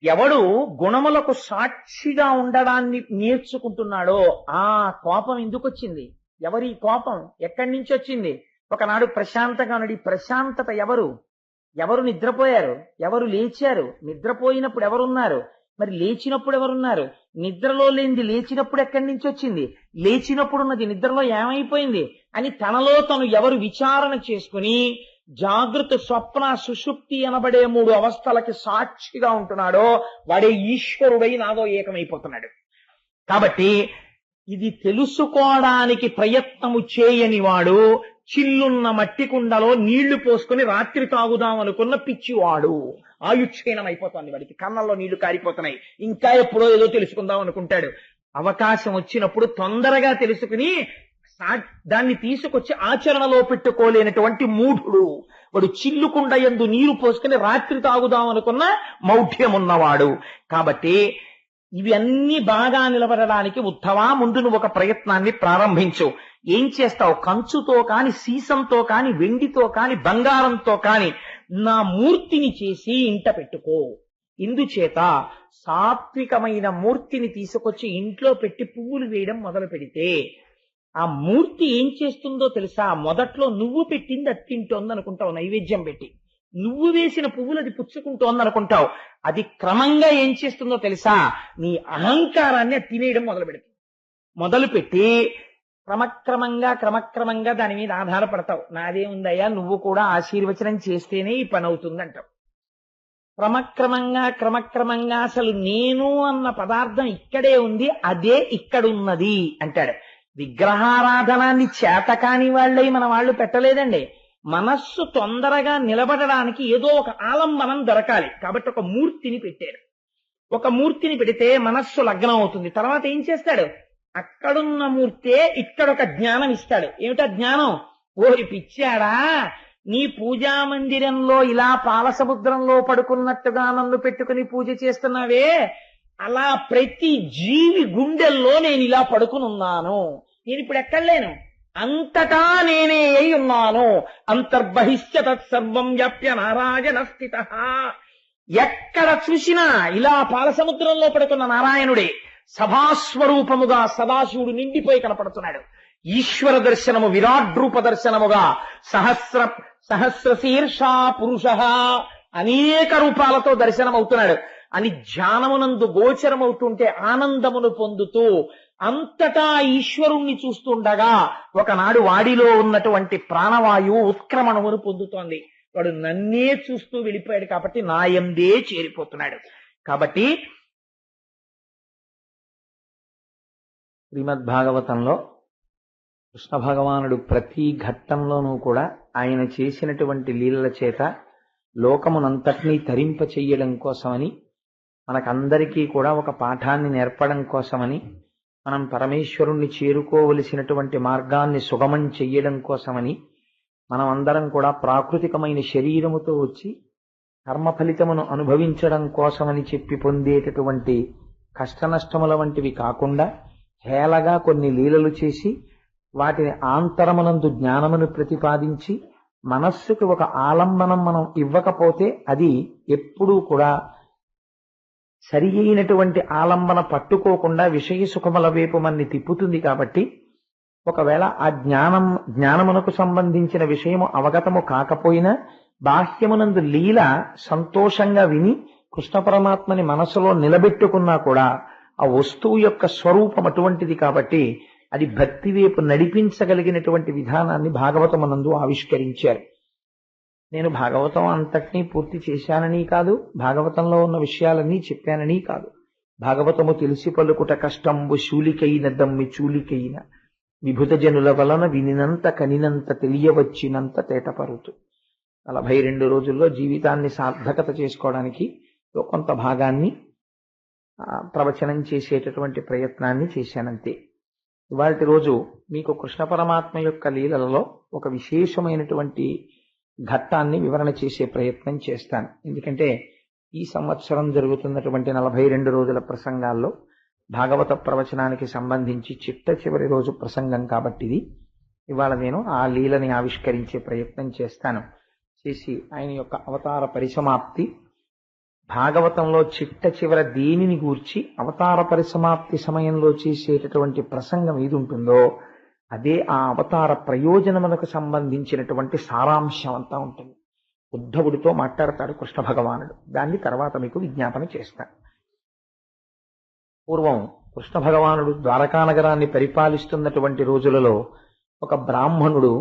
ఎవడు గుణములకు సాక్షిగా ఉండడాన్ని నేర్చుకుంటున్నాడో ఆ కోపం ఎందుకు వచ్చింది? ఎవరి కోపం ఎక్కడి నుంచి వచ్చింది? ఒకనాడు ప్రశాంతంగా ఉన్నాడు. ఈ ప్రశాంతత ఎవరు? ఎవరు నిద్రపోయారు? ఎవరు లేచారు? నిద్రపోయినప్పుడు ఎవరున్నారు? మరి లేచినప్పుడు ఎవరున్నారు? నిద్రలో లేనిది లేచినప్పుడు ఎక్కడి నుంచి వచ్చింది? లేచినప్పుడు ఉన్నది నిద్రలో ఏమైపోయింది అని తనలో తను ఎవరు విచారణ చేసుకుని జాగృత, స్వప్న, సుషుప్తి అనబడే 3 అవస్థలకి సాక్షిగా ఉంటున్నాడో వాడే ఈశ్వరుడై నాదో ఏకమైపోతున్నాడు. కాబట్టి ఇది తెలుసుకోవడానికి ప్రయత్నము చేయని వాడు చిల్లున్న మట్టి కుండలో నీళ్లు పోసుకుని రాత్రి తాగుదాం అనుకున్న పిచ్చివాడు. ఆయుక్షీణం అయిపోతుంది వాడికి, కళ్ళల్లో నీళ్లు కారిపోతున్నాయి, ఇంకా ఎప్పుడో ఏదో తెలుసుకుందాం అనుకుంటాడు. అవకాశం వచ్చినప్పుడు తొందరగా తెలుసుకుని దాన్ని తీసుకొచ్చి ఆచరణలో పెట్టుకోలేనటువంటి మూఢుడు వాడు. చిల్లుకుండ యందు నీరు పోసుకుని రాత్రి తాగుదాం అనుకున్న మౌఢ్యమున్నవాడు. కాబట్టి ఇవన్నీ బాగా నిలబడడానికి ఉత్తమా ముందు నువ్వు ఒక ప్రయత్నాన్ని ప్రారంభించు. ఏం చేస్తావు? కంచుతో కాని, సీసంతో కాని, వెండితో కాని, బంగారంతో కాని నా మూర్తిని చేసి ఇంట పెట్టుకో. ఇందుచేత సాత్వికమైన మూర్తిని తీసుకొచ్చి ఇంట్లో పెట్టి పువ్వులు వేయడం మొదలు పెడితే ఆ మూర్తి ఏం చేస్తుందో తెలుసా? మొదట్లో నువ్వు పెట్టింది అది తింటోంది అనుకుంటావు, నైవేద్యం పెట్టి. నువ్వు వేసిన పువ్వులు అది పుచ్చుకుంటోంది అనుకుంటావు. అది క్రమంగా ఏం చేస్తుందో తెలుసా? నీ అహంకారాన్ని తినేయడం మొదలుపెట్టి క్రమక్రమంగా దాని మీద ఆధారపడతావు. నాదే ఉందయ్యా, నువ్వు కూడా ఆశీర్వచనం చేస్తేనే ఈ పని అవుతుంది అంటావు. క్రమక్రమంగా అసలు నేను అన్న పదార్థం ఇక్కడే ఉంది, అదే ఇక్కడున్నది అంటాడు. విగ్రహారాధనాన్ని చేతకాని వాళ్ళై మన వాళ్ళు పెట్టలేదండి. మనస్సు తొందరగా నిలబడడానికి ఏదో ఒక ఆలంబనం దొరకాలి కాబట్టి ఒక మూర్తిని పెట్టారు. ఒక మూర్తిని పెడితే మనస్సు లగ్నం అవుతుంది. తర్వాత ఏం చేస్తాడు? అక్కడున్న మూర్తే ఇక్కడ ఒక జ్ఞానం ఇస్తాడు. ఏమిటా జ్ఞానం? ఓరి పిచ్చాడా, నీ పూజా మందిరంలో ఇలా పాలసముద్రంలో పడుకున్నట్టుగా నన్ను పెట్టుకుని పూజ చేస్తున్నావే, అలా ప్రతి జీవి గుండెల్లో నేను ఇలా పడుకునున్నాను. నేను ఇప్పుడు ఎక్కడ లేను, అంతటా నేనే అయి ఉన్నాను. అంతర్బహిష్ట తత్సర్వం వ్యాప్య నారాయణ స్థిత. ఎక్కడ చూసినా ఇలా పాలసముద్రంలో పడుకున్న నారాయణుడే సభాస్వరూపముగా సదాశివుడు నిండిపోయి కనపడుతున్నాడు. ఈశ్వర దర్శనము విరాట్ రూప దర్శనముగా సహస్ర శీర్షా పురుష అనేక రూపాలతో దర్శనమవుతున్నాడు అని ధ్యానమునందు గోచరమవుతుంటే ఆనందమును పొందుతూ అంతటా ఈశ్వరుణ్ణి చూస్తుండగా ఒకనాడు వాడిలో ఉన్నటువంటి ప్రాణవాయువు ఉత్క్రమణమును పొందుతోంది. వాడు నన్నే చూస్తూ వెళ్ళిపోయాడు కాబట్టి నాయందే చేరిపోతున్నాడు. కాబట్టి శ్రీమద్భాగవతంలో కృష్ణ భగవానుడు ప్రతి ఘట్టంలోనూ కూడా ఆయన చేసినటువంటి లీలల చేత లోకమునంతటినీ తరింప చెయ్యడం కోసమని, మనకందరికీ కూడా ఒక పాఠాన్ని నేర్పడం కోసమని, మనం పరమేశ్వరుణ్ణి చేరుకోవలసినటువంటి మార్గాన్ని సుగమం చెయ్యడం కోసమని, మనం అందరం కూడా ప్రాకృతికమైన శరీరముతో వచ్చి కర్మ ఫలితమును అనుభవించడం కోసమని చెప్పి పొందేటటువంటి కష్టనష్టముల వంటివి కాకుండా హేళగా కొన్ని లీలలు చేసి వాటిని ఆంతరమునందు జ్ఞానమును ప్రతిపాదించి మనస్సుకు ఒక ఆలంబనం మనం ఇవ్వకపోతే అది ఎప్పుడూ కూడా సరి అయినటువంటి ఆలంబన పట్టుకోకుండా విషయ సుఖముల వైపు మన్ని తిప్పుతుంది. కాబట్టి ఒకవేళ ఆ జ్ఞానమునకు సంబంధించిన విషయము అవగతము కాకపోయినా బాహ్యమునందు లీల సంతోషంగా విని కృష్ణ పరమాత్మని మనసులో నిలబెట్టుకున్నా కూడా ఆ వస్తువు యొక్క స్వరూపం అటువంటిది కాబట్టి అది భక్తి వైపు నడిపించగలిగినటువంటి విధానాన్ని భాగవతమునందు ఆవిష్కరించారు. నేను భాగవతం అంతటినీ పూర్తి చేశానని కాదు, భాగవతంలో ఉన్న విషయాలన్నీ చెప్పానని కాదు. భాగవతము తెలిసి పలుకుట కష్టంబు శూలికైన దమ్మి చూలికైన విభుత జనుల వలన వినినంత కనినంత తెలియవచ్చినంత తేటపరుతు. 42 రోజుల్లో జీవితాన్ని సార్థకత చేసుకోవడానికి కొంత భాగాన్ని ప్రవచనం చేసేటటువంటి ప్రయత్నాన్ని చేశానంతే. ఇవాల్టి రోజు మీకు కృష్ణ పరమాత్మ యొక్క లీలలలో ఒక విశేషమైనటువంటి ఘట్టాన్ని వివరణ చేసే ప్రయత్నం చేస్తాను. ఎందుకంటే ఈ సంవత్సరం జరుగుతున్నటువంటి 42 రోజుల ప్రసంగాల్లో భాగవత ప్రవచనానికి సంబంధించి చిట్ట చివరి రోజు ప్రసంగం కాబట్టి ఇవాళ నేను ఆ లీలని ఆవిష్కరించే ప్రయత్నం చేస్తాను. చేసి ఆయన యొక్క అవతార పరిసమాప్తి భాగవతంలో చిట్ట చివర దేనిని గూర్చి అవతార పరిసమాప్తి సమయంలో చేసేటటువంటి ప్రసంగం ఏది ఉంటుందో అదే ఆ అవతార ప్రయోజనములకు సంబంధించినటువంటి సారాంశం అంతా ఉంటుంది. ఉద్ధవుడితో మాట్లాడతాడు కృష్ణ భగవానుడు. దాన్ని తర్వాత మీకు విజ్ఞాపన చేస్తాను. పూర్వం కృష్ణ భగవానుడు ద్వారకా నగరాన్ని పరిపాలిస్తున్నటువంటి రోజులలో ఒక బ్రాహ్మణుడు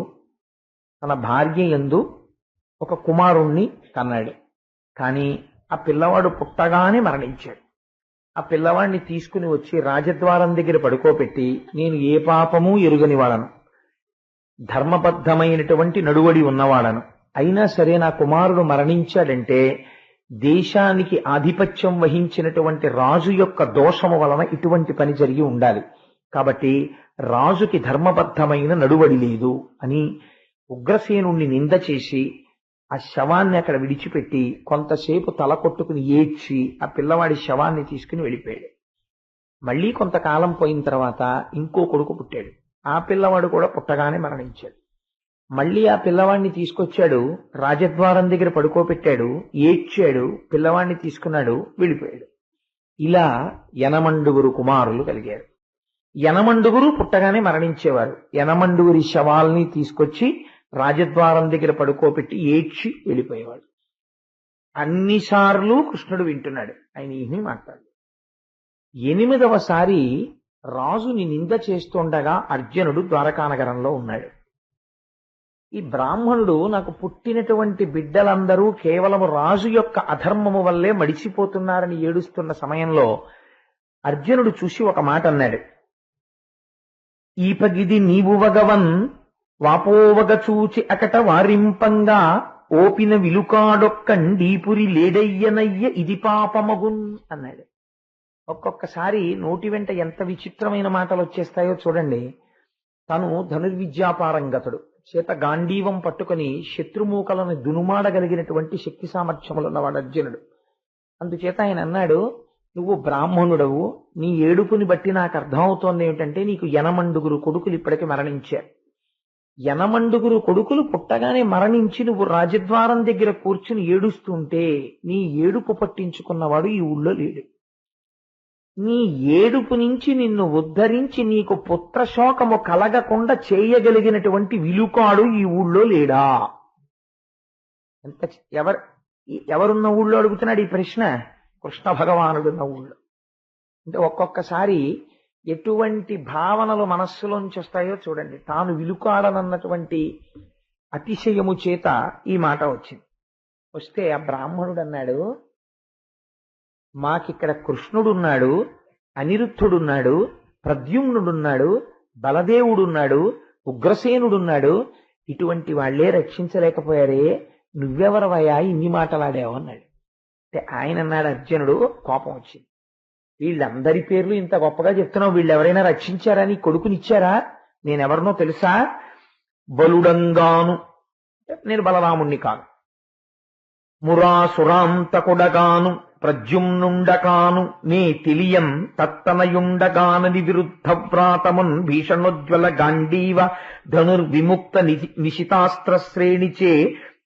తన భార్య యందు ఒక కుమారుణ్ణి కన్నాడు. కానీ ఆ పిల్లవాడు పుట్టగానే మరణించాడు. ఆ పిల్లవాడిని తీసుకుని వచ్చి రాజద్వారం దగ్గర పడుకోబెట్టి, నేను ఏ పాపము ఎరుగని వాడను, ధర్మబద్ధమైనటువంటి నడువడి ఉన్నవాడను, అయినా సరే నా కుమారుడు మరణించాడంటే దేశానికి ఆధిపత్యం వహించినటువంటి రాజు యొక్క దోషము వలన ఇటువంటి పని జరిగి ఉండాలి, కాబట్టి రాజుకి ధర్మబద్ధమైన నడువడి లేదు అని ఉగ్రసేనుణ్ణి నింద చేసి ఆ శవాన్ని అక్కడ విడిచిపెట్టి కొంతసేపు తల కొట్టుకుని ఏడ్చి ఆ పిల్లవాడి శవాన్ని తీసుకుని వెళ్ళిపోయాడు. మళ్ళీ కొంతకాలం పోయిన తర్వాత ఇంకో కొడుకు పుట్టాడు. ఆ పిల్లవాడు కూడా పుట్టగానే మరణించాడు. మళ్ళీ ఆ పిల్లవాడిని తీసుకొచ్చాడు, రాజద్వారం దగ్గర పడుకోబెట్టాడు, ఏడ్చాడు, పిల్లవాడిని తీసుకున్నాడు, వెళ్ళిపోయాడు. ఇలా 80 కుమారులు కలిగారు. 80 పుట్టగానే మరణించేవారు. 80 శవాల్ని తీసుకొచ్చి రాజద్వారం దగ్గర పడుకోబెట్టి ఏడ్చి వెళ్ళిపోయేవాడు. అన్నిసార్లు కృష్ణుడు వింటున్నాడు, ఆయన ఏమీ మాట్లాడు. 8వసారి రాజుని నింద చేస్తుండగా అర్జునుడు ద్వారకానగరంలో ఉన్నాడు. ఈ బ్రాహ్మణుడు నాకు పుట్టినటువంటి బిడ్డలందరూ కేవలం రాజు యొక్క అధర్మము వల్లే మడిచిపోతున్నారని ఏడుస్తున్న సమయంలో అర్జునుడు చూసి ఒక మాట అన్నాడు. ఈపగిది నీవు వగవన్ వాపోవగ చూచి అకట వారింపంగా ఓపిన విలుకాడొక్కండీపురి లేడయ్యనయ్య ఇది పాపమగున్ అన్నాడు. ఒక్కొక్కసారి నోటి వెంట ఎంత విచిత్రమైన మాటలు వచ్చేస్తాయో చూడండి. తను ధనుర్విద్యాపారంగతుడు, చేత గాంధీవం పట్టుకుని శత్రుమూకలను దునుమాడగలిగినటువంటి శక్తి సామర్థ్యములు ఉన్నవాడు అర్జునుడు. అందుచేత ఆయన అన్నాడు, నువ్వు బ్రాహ్మణుడవు, నీ ఏడుపుని బట్టి నాకు అర్థమవుతోంది ఏమిటంటే నీకు 80 కొడుకులు ఇప్పటికి మరణించారు. 80 కొడుకులు పుట్టగానే మరణించి నువ్వు రాజద్వారం దగ్గర కూర్చుని ఏడుస్తుంటే నీ ఏడుపు పట్టించుకున్నవాడు ఈ ఊళ్ళో లేడు. నీ ఏడుపు నుంచి నిన్ను ఉద్ధరించి నీకు పుత్రశోకము కలగకుండా చేయగలిగినటువంటి విలుకాడు ఈ ఊళ్ళో లేడా? ఎంత ఎవరున్న ఊళ్ళో అడుగుతున్నాడు ఈ ప్రశ్న? కృష్ణ భగవానుడున్న ఊళ్ళో. అంటే ఒక్కొక్కసారి ఎటువంటి భావనలు మనస్సులోంచి వస్తాయో చూడండి. తాను విలుకాడనన్నటువంటి అతిశయము చేత ఈ మాట వచ్చింది. వస్తే ఆ బ్రాహ్మణుడు అన్నాడు, మాకిక్కడ కృష్ణుడున్నాడు, అనిరుద్ధుడున్నాడు, ప్రద్యుమ్నుడున్నాడు, బలదేవుడున్నాడు, ఉగ్రసేనుడున్నాడు, ఇటువంటి వాళ్లే రక్షించలేకపోయారే, నువ్వెవరవయ్యా ఇన్ని మాటలాడావు అన్నాడు. అంటే ఆయన అన్నాడు, అర్జునుడు కోపం వచ్చింది, వీళ్ళందరి పేర్లు ఇంత గొప్పగా చెప్తున్నావు, వీళ్ళెవరైనా రక్షించారా? నీ కొడుకునిచ్చారా? నేనెవరినో తెలుసా? బలుడంగాను, నేను బలరాముణ్ణి కాను, మురాసురాంతకుడగాను, ప్రద్యుమ్నుండకాను, నే తెలియం తత్తనయుండగానని విరుద్ధ వ్రాతమున్ భీషణోజ్వల గాంధీవ ధనుర్విముక్త నిశితాస్త్ర శ్రేణిచే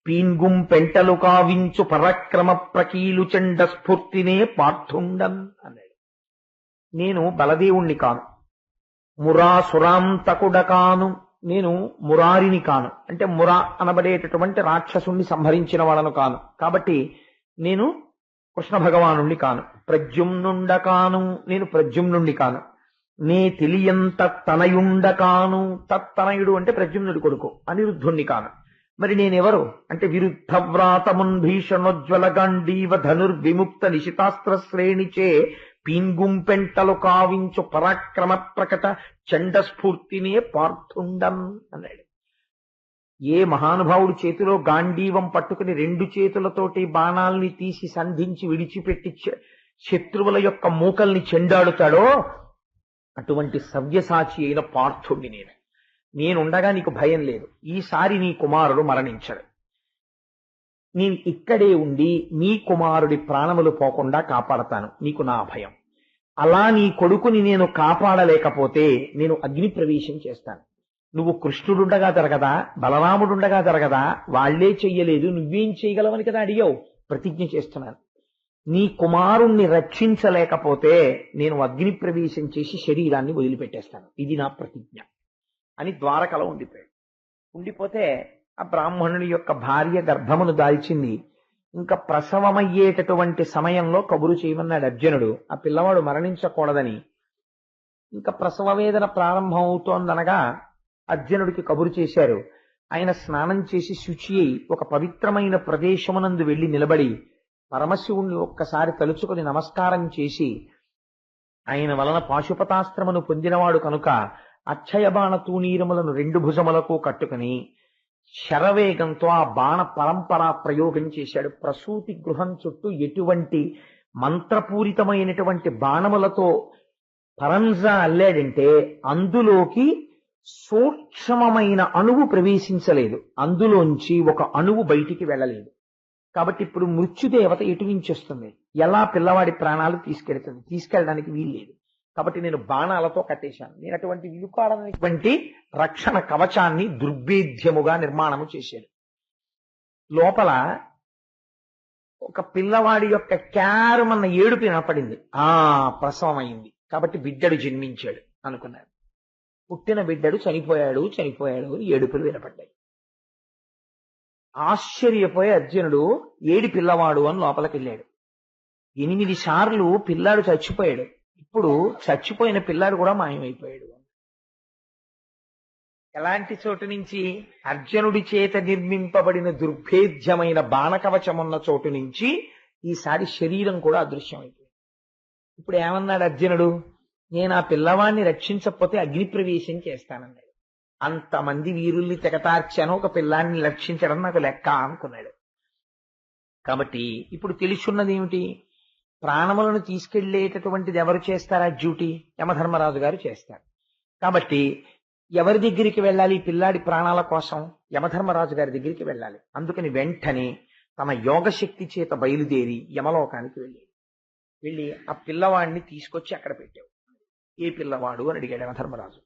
పీన్గుం పెంటలు కావించు పరక్రమ ప్రకీలు చండ స్ఫూర్తినే పార్థుండన్ అన్నాడు. నేను బలదేవుణ్ణి కాను, మురాసురాంతకుడ కాను, నేను మురారిని కాను, అంటే మురా అనబడేటటువంటి రాక్షసుణ్ణి సంహరించిన వాళ్ళను కాను, కాబట్టి నేను కృష్ణ భగవానుణ్ణి కాను. ప్రద్యుమ్నుండ కాను, నేను ప్రద్యుమ్నుండి కాను. నే తెలియంత తనయుండ కాను, తత్తనయుడు అంటే ప్రద్యుమ్నుడి కొడుకు, అనిరుద్ధుణ్ణి కాను. మరి నేనెవరు అంటే విరుద్ధ వ్రాతమున్ భీషణోజ్వల గాంధీవ ధనుర్విముక్త నిశితాస్త్ర శ్రేణిచే పీన్గుంపెంటలు కావించు పరాక్రమ ప్రకట చండస్ఫూర్తినే పార్థుండం అన్నాడు. ఏ మహానుభావుడు చేతిలో గాంధీవం పట్టుకుని 2 చేతులతోటి బాణాల్ని తీసి సంధించి విడిచిపెట్టి శత్రువుల యొక్క మూకల్ని చెండాడుతాడో అటువంటి సవ్యసాచి అయిన పార్థుణ్ణి నేనుండగా నీకు భయం లేదు. ఈసారి నీ కుమారుడు మరణించడు, నేను ఇక్కడే ఉండి నీ కుమారుడి ప్రాణములు పోకుండా కాపాడతాను, నీకు నా భయం. అలా నీ కొడుకుని నేను కాపాడలేకపోతే నేను అగ్ని ప్రవేశం చేస్తాను. నువ్వు కృష్ణుడుండగా జరగదా, బలరాముడుండగా జరగదా, వాళ్లే చెయ్యలేదు, నువ్వేం చేయగలవని కదా అడిగావు. ప్రతిజ్ఞ చేస్తున్నాను, నీ కుమారుణ్ణి రక్షించలేకపోతే నేను అగ్ని ప్రవేశం చేసి శరీరాన్ని వదిలిపెట్టేస్తాను, ఇది నా ప్రతిజ్ఞ అని ద్వారకలో ఉండిపోతే ఆ బ్రాహ్మణుని యొక్క భార్య గర్భమును దాల్చింది. ఇంకా ప్రసవమయ్యేటటువంటి సమయంలో కబురు చేయమన్నాడు అర్జునుడు, ఆ పిల్లవాడు మరణించకూడదని. ఇంకా ప్రసవ వేదన ప్రారంభం అవుతోందనగా అర్జునుడికి కబురు చేశారు. ఆయన స్నానం చేసి శుచి అయి ఒక పవిత్రమైన ప్రదేశమునందు వెళ్లి నిలబడి పరమశివుణ్ణి ఒక్కసారి తలుచుకొని నమస్కారం చేసి, ఆయన వలన పాశుపతాస్త్రమును పొందినవాడు కనుక అక్షయ బాణ తూణీరములను 2 భుజములకు కట్టుకుని శరవేగంతో ఆ బాణ పరంపర ప్రయోగం చేశాడు. ప్రసూతి గృహం చుట్టూ ఎటువంటి మంత్రపూరితమైనటువంటి బాణములతో పరంజా అల్లాడంటే అందులోకి సూక్ష్మమైన అణువు ప్రవేశించలేదు, అందులోంచి ఒక అణువు బయటికి వెళ్ళలేదు. కాబట్టి ఇప్పుడు మృత్యుదేవత ఎటు నుంచి వస్తుంది, ఎలా పిల్లవాడి ప్రాణాలు తీసుకెళ్తుంది, తీసుకెళ్ళడానికి వీల్లేదు. కాబట్టి నేను బాణాలతో కట్టేశాను. నేను అటువంటి విలుకాడనటువంటి రక్షణ కవచాన్ని దుర్భేద్యముగా నిర్మాణము చేశాను. లోపల ఒక పిల్లవాడి యొక్క క్యారమన్న ఏడుపు వినపడింది. ప్రసవం అయింది కాబట్టి బిడ్డడు జన్మించాడు అనుకున్నారు. పుట్టిన బిడ్డడు చనిపోయాడు అని ఏడుపులు వినపడ్డాయి. ఆశ్చర్యపోయి అర్జునుడు ఏడి పిల్లవాడు అని లోపలికి వెళ్ళాడు. 8 సార్లు పిల్లాడు చచ్చిపోయాడు, ఇప్పుడు చచ్చిపోయిన పిల్లాడు కూడా మాయమైపోయాడు. ఎలాంటి చోటు నుంచి? అర్జునుడి చేత నిర్మింపబడిన దుర్భేద్యమైన బాణకవచమున్న చోటు నుంచి ఈసారి శరీరం కూడా అదృశ్యమైపోయింది. ఇప్పుడు ఏమన్నాడు అర్జునుడు? నేను ఆ పిల్లవాడిని రక్షించకపోతే అగ్ని ప్రవేశం చేస్తానన్నాడు. అంతమంది వీరుల్ని తెగతార్చాను, ఒక పిల్లాన్ని రక్షించడం నాకు లెక్క అనుకున్నాడు. కాబట్టి ఇప్పుడు తెలుసున్నది ఏమిటి? ప్రాణములను తీసుకెళ్లేటటువంటిది ఎవరు చేస్తారా డ్యూటీ? యమధర్మరాజు గారు చేస్తారు. కాబట్టి ఎవరి దగ్గరికి వెళ్ళాలి పిల్లాడి ప్రాణాల కోసం? యమధర్మరాజు గారి దగ్గరికి వెళ్ళాలి. అందుకని వెంటనే తన యోగశక్తి చేత బయలుదేరి యమలోకానికి వెళ్ళి ఆ పిల్లవాడిని తీసుకొచ్చి అక్కడ పెట్టావు. ఏ పిల్లవాడు అని అడిగాడు యమధర్మరాజు.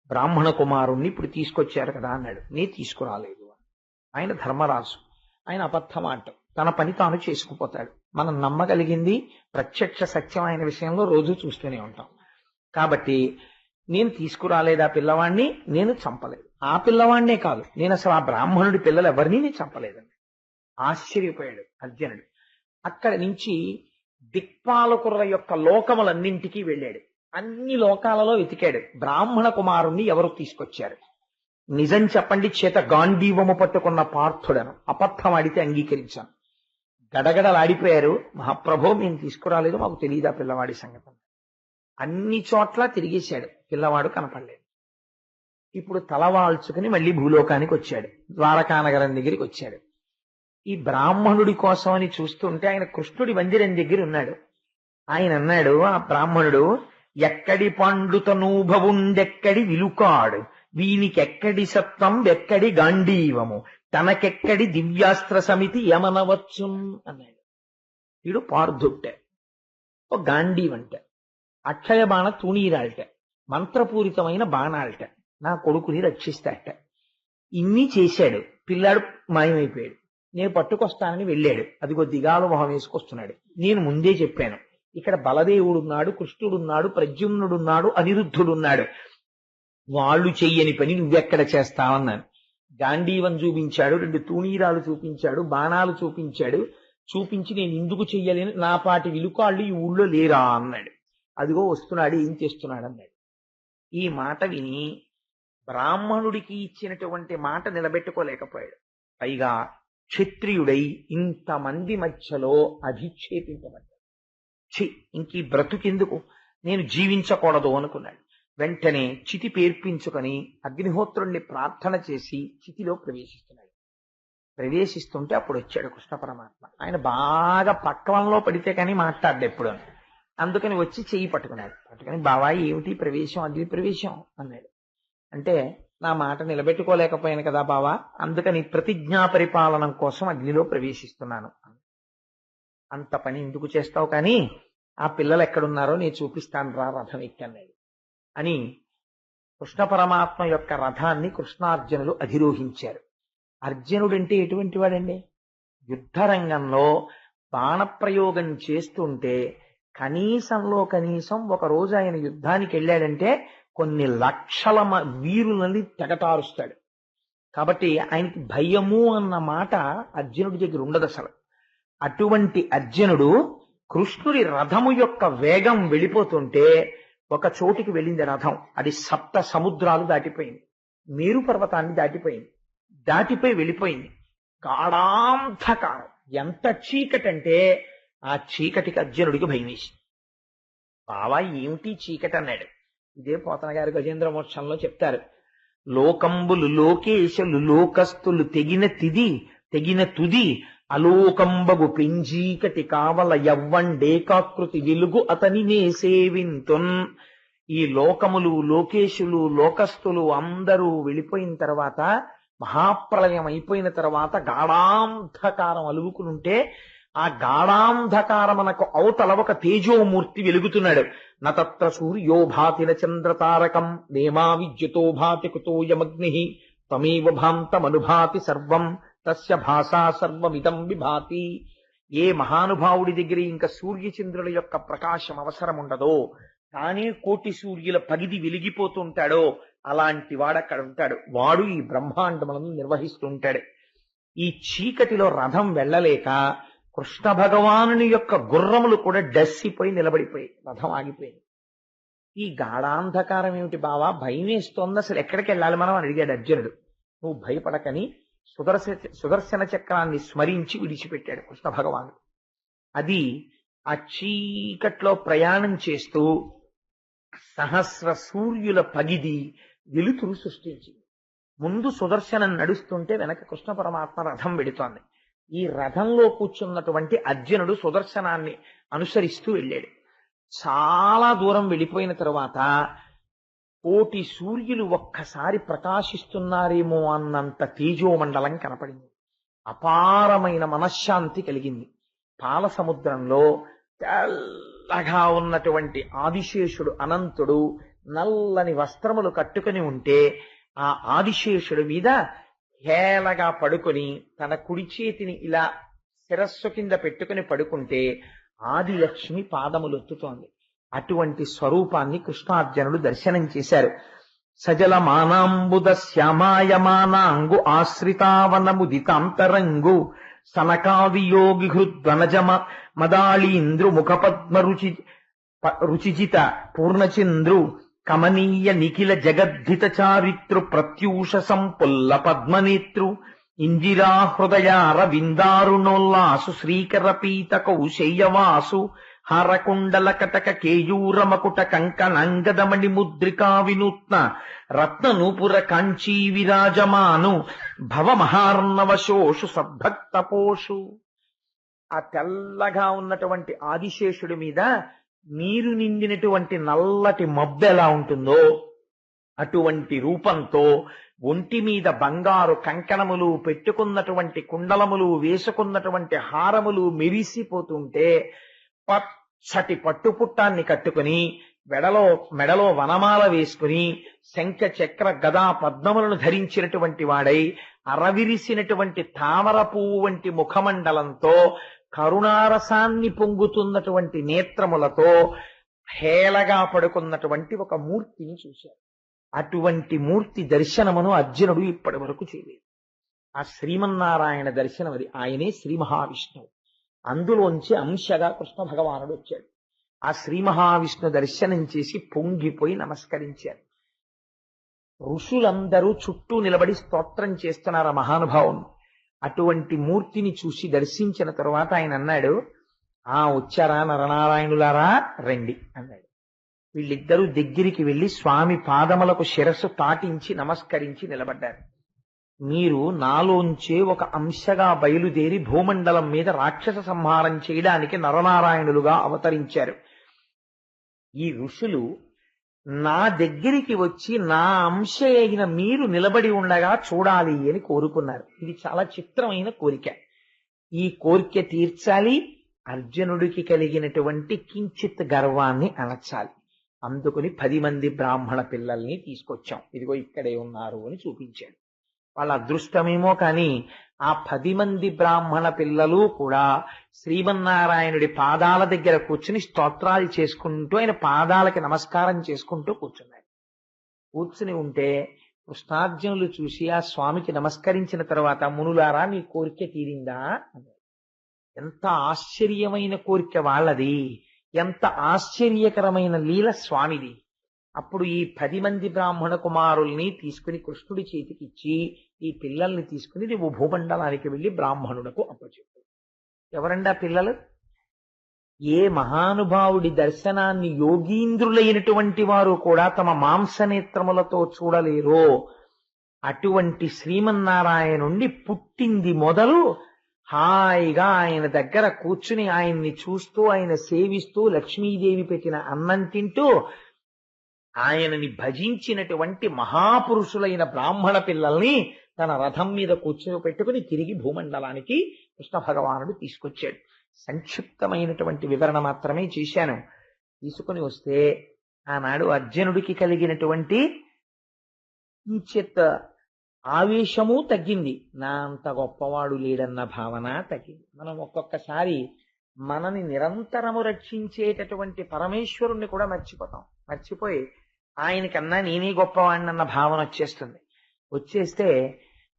బ్రాహ్మణ కుమారుణ్ణి ఇప్పుడు తీసుకొచ్చారు కదా అన్నాడు. నే తీసుకురాలేదు. ఆయన ధర్మరాజు, ఆయన అబద్ధం అంటాం, తన పని తాను చేసుకుపోతాడు. మనం నమ్మగలిగింది ప్రత్యక్ష సత్యం ఆయన విషయంలో రోజు చూస్తూనే ఉంటాం. కాబట్టి నేను తీసుకురాలేదు ఆ పిల్లవాడిని, నేను చంపలేదు. ఆ పిల్లవాడినే కాదు, నేను అసలు ఆ బ్రాహ్మణుడి పిల్లలు ఎవరిని నేను చంపలేదండి. ఆశ్చర్యపోయాడు అర్జునుడు. అక్కడి నుంచి దిక్పాలకుల యొక్క లోకములన్నింటికీ వెళ్ళాడు. అన్ని లోకాలలో వెతికాడు. బ్రాహ్మణ కుమారుణ్ణి ఎవరు తీసుకొచ్చారు? నిజం చెప్పండి, చేత గాంధీవము పట్టుకున్న పార్థుడను. అబద్ధం ఆడితే అంగీకరించాను. గడగడలాడిపోయారు. మహాప్రభో మేము తీసుకురాలేదు, మాకు తెలియదా పిల్లవాడి సంగతి. అన్ని చోట్ల తిరిగేశాడు, పిల్లవాడు కనపడలేదు. ఇప్పుడు తలవాల్చుకుని మళ్ళీ భూలోకానికి వచ్చాడు. ద్వారకానగరం దగ్గరికి వచ్చాడు. ఈ బ్రాహ్మణుడి కోసం అని చూస్తుంటే ఆయన కృష్ణుడి మందిరం దగ్గర ఉన్నాడు. ఆయన అన్నాడు, ఆ బ్రాహ్మణుడు, ఎక్కడి పండుతనూభవుండెక్కడి విలుకాడు, వీనికెక్కడి సత్వం వెక్కడి గాంధీవము, తనకెక్కడి దివ్యాస్త్ర సమితి యమనవచ్చు అన్నాడు. వీడు పార్థుట్ట, ఓ గాంధీవంట, అక్షయ బాణ తూణీరాల్ట, మంత్రపూరితమైన బాణాల్ట, నా కొడుకుని రక్షిస్తాట. ఇన్ని చేశాడు. పిల్లాడు మాయమైపోయాడు. నేను పట్టుకొస్తానని వెళ్ళాడు. అదిగో దిగాలు మొహం వేసుకొస్తున్నాడు. నేను ముందే చెప్పాను, ఇక్కడ బలదేవుడున్నాడు, కృష్ణుడున్నాడు, ప్రద్యుమ్నుడున్నాడు, అనిరుద్ధుడున్నాడు, వాళ్ళు చెయ్యని పని నువ్వెక్కడ చేస్తావన్నాను. గాంధీవం చూపించాడు, 2 తూణీరాలు చూపించాడు, బాణాలు చూపించాడు. చూపించి నేను ఎందుకు చెయ్యలేను, నా పాటి విలుకాళ్ళు ఈ ఊళ్ళో లేరా అన్నాడు. అదిగో వస్తున్నాడు, ఏం చేస్తున్నాడు అన్నాడు. ఈ మాట విని బ్రాహ్మణుడికి ఇచ్చినటువంటి మాట నిలబెట్టుకోలేకపోయాడు. పైగా క్షత్రియుడై ఇంతమంది మధ్యలో అధిక్షేపించబడ్డాడు. ఇంక ఈ బ్రతుకెందుకు, నేను జీవించకూడదు అనుకున్నాడు. వెంటనే చితి పేర్పించుకొని అగ్నిహోత్రుణ్ణి ప్రార్థన చేసి చితిలో ప్రవేశిస్తుంటే అప్పుడు వచ్చాడు కృష్ణ పరమాత్మ. ఆయన బాగా పక్వంలో పడితే కానీ మాట్లాడ్డా ఎప్పుడు. అందుకని వచ్చి చెయ్యి పట్టుకుని, బావా ఏమిటి ప్రవేశం, అగ్ని ప్రవేశం అన్నాడు. అంటే నా మాట నిలబెట్టుకోలేకపోయాను కదా బావా, అందుకని ప్రతిజ్ఞా పరిపాలనం కోసం అగ్నిలో ప్రవేశిస్తున్నాను. అంత పని ఎందుకు చేస్తావు, కానీ ఆ పిల్లలు ఎక్కడున్నారో నేను చూపిస్తాను రా, రథం ఎక్కన్నాడు అని కృష్ణ పరమాత్మ యొక్క రథాన్ని కృష్ణార్జునులు అధిరోహించారు. అర్జునుడంటే ఎటువంటి వాడండి? యుద్ధరంగంలో బాణప్రయోగం చేస్తుంటే కనీసంలో కనీసం ఒక రోజు ఆయన యుద్ధానికి వెళ్ళాడంటే కొన్ని లక్షల వీరులని తెగటారుస్తాడు. కాబట్టి ఆయనకి భయము అన్న మాట అర్జునుడి దగ్గర ఉండదు అసలు. అటువంటి అర్జునుడు కృష్ణుడి రథము యొక్క వేగం వెళ్ళిపోతుంటే ఒక చోటికి వెళ్ళింది రథం. అది 7 సముద్రాలు దాటిపోయింది, మేరు పర్వతాన్ని దాటిపోయింది, దాటిపోయి వెళ్ళిపోయింది. గాఢాంధకారం, ఎంత చీకటంటే ఆ చీకటికి అర్జునుడికి భయం వేసింది. బావా ఏమిటి చీకటి అన్నాడు. ఇదే పోతన గారు గజేంద్ర మోక్షంలో చెప్తారు. లోకంబులు లోకేశులు లోకస్తులు తెగిన తుది అలోకంబగు పెంజీకటి కావల యవ్వండేకాకృతి వెలుగు అతని నే సేవింతున్. ఈ లోకములు లోకేశులు లోకస్తులు అందరూ వెళ్ళిపోయిన తర్వాత, మహాప్రళయం అయిపోయిన తర్వాత గాఢాంధకారం అలువుకునుంటే ఆ గాఢాంధకారమునకు అవతల ఒక తేజోమూర్తి వెలుగుతున్నాడు. నతత్ర సూర్యో భాతి న చంద్రతారకం నేమా విద్యుతో భాతి కుతోయమగ్ని తమేవ భాంతమనుభాతి సర్వం తస్య భాషా సర్వమిదం విభాతి. ఏ మహానుభావుడి దగ్గర ఇంకా సూర్యచంద్రుల యొక్క ప్రకాశం అవసరం ఉండదో, కానీ కోటి సూర్యుల పగిది వెలిగిపోతుంటాడో అలాంటి వాడు అక్కడ ఉంటాడు. వాడు ఈ బ్రహ్మాండములను నిర్వహిస్తుంటాడు. ఈ చీకటిలో రథం వెళ్ళలేక కృష్ణ భగవానుని యొక్క గుర్రములు కూడా డస్సిపోయి నిలబడిపోయి రథం ఆగిపోయింది. ఈ గాఢాంధకారం ఏమిటి బావా, భయం వేస్తోంది, అసలు ఎక్కడికి వెళ్ళాలి మనం అని అడిగాడు అర్జునుడు. నువ్వు భయపడకని సుదర్శన చక్రాన్ని స్మరించి విడిచిపెట్టాడు కృష్ణ భగవానుడు. అది ఆ చీకట్లో ప్రయాణం చేస్తూ సహస్ర సూర్యుల పగిది వెలుతురు సృష్టించింది. ముందు సుదర్శనం నడుస్తుంటే వెనక కృష్ణ పరమాత్మ రథం వెడుతోంది. ఈ రథంలో కూర్చున్నటువంటి అర్జునుడు సుదర్శనాన్ని అనుసరిస్తూ వెళ్ళాడు. చాలా దూరం వెళ్ళిపోయిన తరువాత కోటి సూర్యులు ఒక్కసారి ప్రకాశిస్తున్నారేమో అన్నంత తేజోమండలం కనపడింది. అపారమైన మనశ్శాంతి కలిగింది. పాల సముద్రంలో తెల్లగా ఉన్నటువంటి ఆదిశేషుడు అనంతుడు నల్లని వస్త్రములు కట్టుకుని ఉంటే ఆ ఆదిశేషుడి మీద హేళగా పడుకొని తన కుడి చేతిని ఇలా శిరస్సు కింద పెట్టుకుని పడుకుంటే ఆదిలక్ష్మి పాదములొత్తుతోంది. అటువంటి స్వరూపాన్ని కృష్ణార్జునుడు దర్శనం చేశారు. సజల మానాంబుద శ్యామాయమానాంగు ఆశ్రితావనముదితాంతరంగు సనకాది యోగి హృద్వనజమ మదాళీంద్రు ముఖపద్మ రుచిజిత పూర్ణచంద్రు కమనీయ నిఖిల జగద్ధిత చారిత్రు ప్రత్యూష సంపుల్ల పద్మనేత్రు ఇందిరా హృదయార విందారుణోల్లాసు శ్రీకర పీత కౌశేయవాసు హారకుండల కటక కేయూర మకుట కంకణంగదమణి ముద్రికా వినూత్న రత్న నూపుర కాంచీ విరాజమాను భవ మహార్ణవశోషు సద్భక్తపోషు. ఆ తెల్లగా ఉన్నటువంటి ఆదిశేషుడి మీద నీరు నిండినటువంటి నల్లటి మబ్బు ఎలా ఉంటుందో అటువంటి రూపంతో ఒంటి మీద బంగారు కంకణములు పెట్టుకున్నటువంటి కుండలములు వేసుకున్నటువంటి హారములు మెరిసిపోతుంటే పచ్చటి పట్టుపుట్టాన్ని కట్టుకుని మెడలో వనమాల వేసుకుని శంఖ చక్ర గదా పద్మములను ధరించినటువంటి వాడై అరవిరిసినటువంటి తామర పువ్వు వంటి ముఖమండలంతో కరుణారసాన్ని పొంగుతున్నటువంటి నేత్రములతో హేళగా పడుకున్నటువంటి ఒక మూర్తిని చూశారు. అటువంటి మూర్తి దర్శనమును అర్జునుడు ఇప్పటి వరకు చేయలేదు. ఆ శ్రీమన్నారాయణ దర్శనం అది. ఆయనే శ్రీ మహావిష్ణువు. అందులోంచి అంశగా కృష్ణ భగవానుడు వచ్చాడు. ఆ శ్రీ మహావిష్ణు దర్శనం చేసి పొంగిపోయి నమస్కరించారు. ఋషులందరూ చుట్టూ నిలబడి స్తోత్రం చేస్తున్నారు ఆ మహానుభావుని. అటువంటి మూర్తిని చూసి దర్శించిన తరువాత ఆయన అన్నాడు, వచ్చారా నరనారాయణులారా, రండి అన్నాడు. వీళ్ళిద్దరూ దగ్గరికి వెళ్లి స్వామి పాదములకు శిరస్సు తాటించి నమస్కరించి నిలబడ్డారు. మీరు నాలోంచే ఒక అంశగా బయలుదేరి భూమండలం మీద రాక్షస సంహారం చేయడానికి నరనారాయణులుగా అవతరించారు. ఈ ఋషులు నా దగ్గరికి వచ్చి నా అంశ అయిన మీరు నిలబడి ఉండగా చూడాలి అని కోరుకున్నారు. ఇది చాలా చిత్రమైన కోరిక. ఈ కోరిక తీర్చాలి, అర్జునుడికి కలిగినటువంటి కించిత్ గర్వాన్ని అణచాలి. అందుకని 10 మంది బ్రాహ్మణ పిల్లల్ని తీసుకొచ్చాం, ఇదిగో ఇక్కడే ఉన్నారు అని చూపించాడు. వాళ్ళ అదృష్టమేమో కానీ ఆ 10 మంది బ్రాహ్మణ పిల్లలు కూడా శ్రీమన్నారాయణుడి పాదాల దగ్గర కూర్చుని స్తోత్రాలు చేసుకుంటూ ఆయన పాదాలకి నమస్కారం చేసుకుంటూ కూర్చున్నారు. కూర్చుని ఉంటే కృష్ణార్జునులు చూసి ఆ స్వామికి నమస్కరించిన తర్వాత, మునులారా మీ కోరిక తీరిందా అన్నారు. ఎంత ఆశ్చర్యమైన కోరిక వాళ్ళది, ఎంత ఆశ్చర్యకరమైన లీల స్వామిది. అప్పుడు ఈ 10 మంది బ్రాహ్మణ కుమారుల్ని తీసుకుని కృష్ణుడి చేతికిచ్చి, ఈ పిల్లల్ని తీసుకుని నువ్వు భూమండలానికి వెళ్లి బ్రాహ్మణులకు అప్పచెప్పు. ఎవరండా పిల్లలు? ఏ మహానుభావుడి దర్శనాన్ని యోగీంద్రులైనటువంటి వారు కూడా తమ మాంసనేత్రములతో చూడలేరో అటువంటి శ్రీమన్నారాయణుండి పుట్టింది మొదలు హాయిగా ఆయన దగ్గర కూర్చుని ఆయన్ని చూస్తూ, ఆయన సేవిస్తూ, లక్ష్మీదేవి పెట్టిన అన్నం తింటూ ఆయనని భజించినటువంటి మహాపురుషులైన బ్రాహ్మణ పిల్లల్ని తన రథం మీద కూర్చోపెట్టుకుని తిరిగి భూమండలానికి కృష్ణ భగవానుడు తీసుకొచ్చాడు. సంక్షిప్తమైనటువంటి వివరణ మాత్రమే చేశాను. తీసుకుని వస్తే ఆనాడు అర్జునుడికి కలిగినటువంటి కించిత్ ఆవేశము తగ్గింది. నా అంత గొప్పవాడు లేడన్న భావన తగ్గింది. మనం ఒక్కొక్కసారి మనని నిరంతరము రక్షించేటటువంటి పరమేశ్వరుణ్ణి కూడా మర్చిపోయి ఆయనకన్నా నేనే గొప్పవాడినన్న భావన వచ్చేస్తుంది. వచ్చేస్తే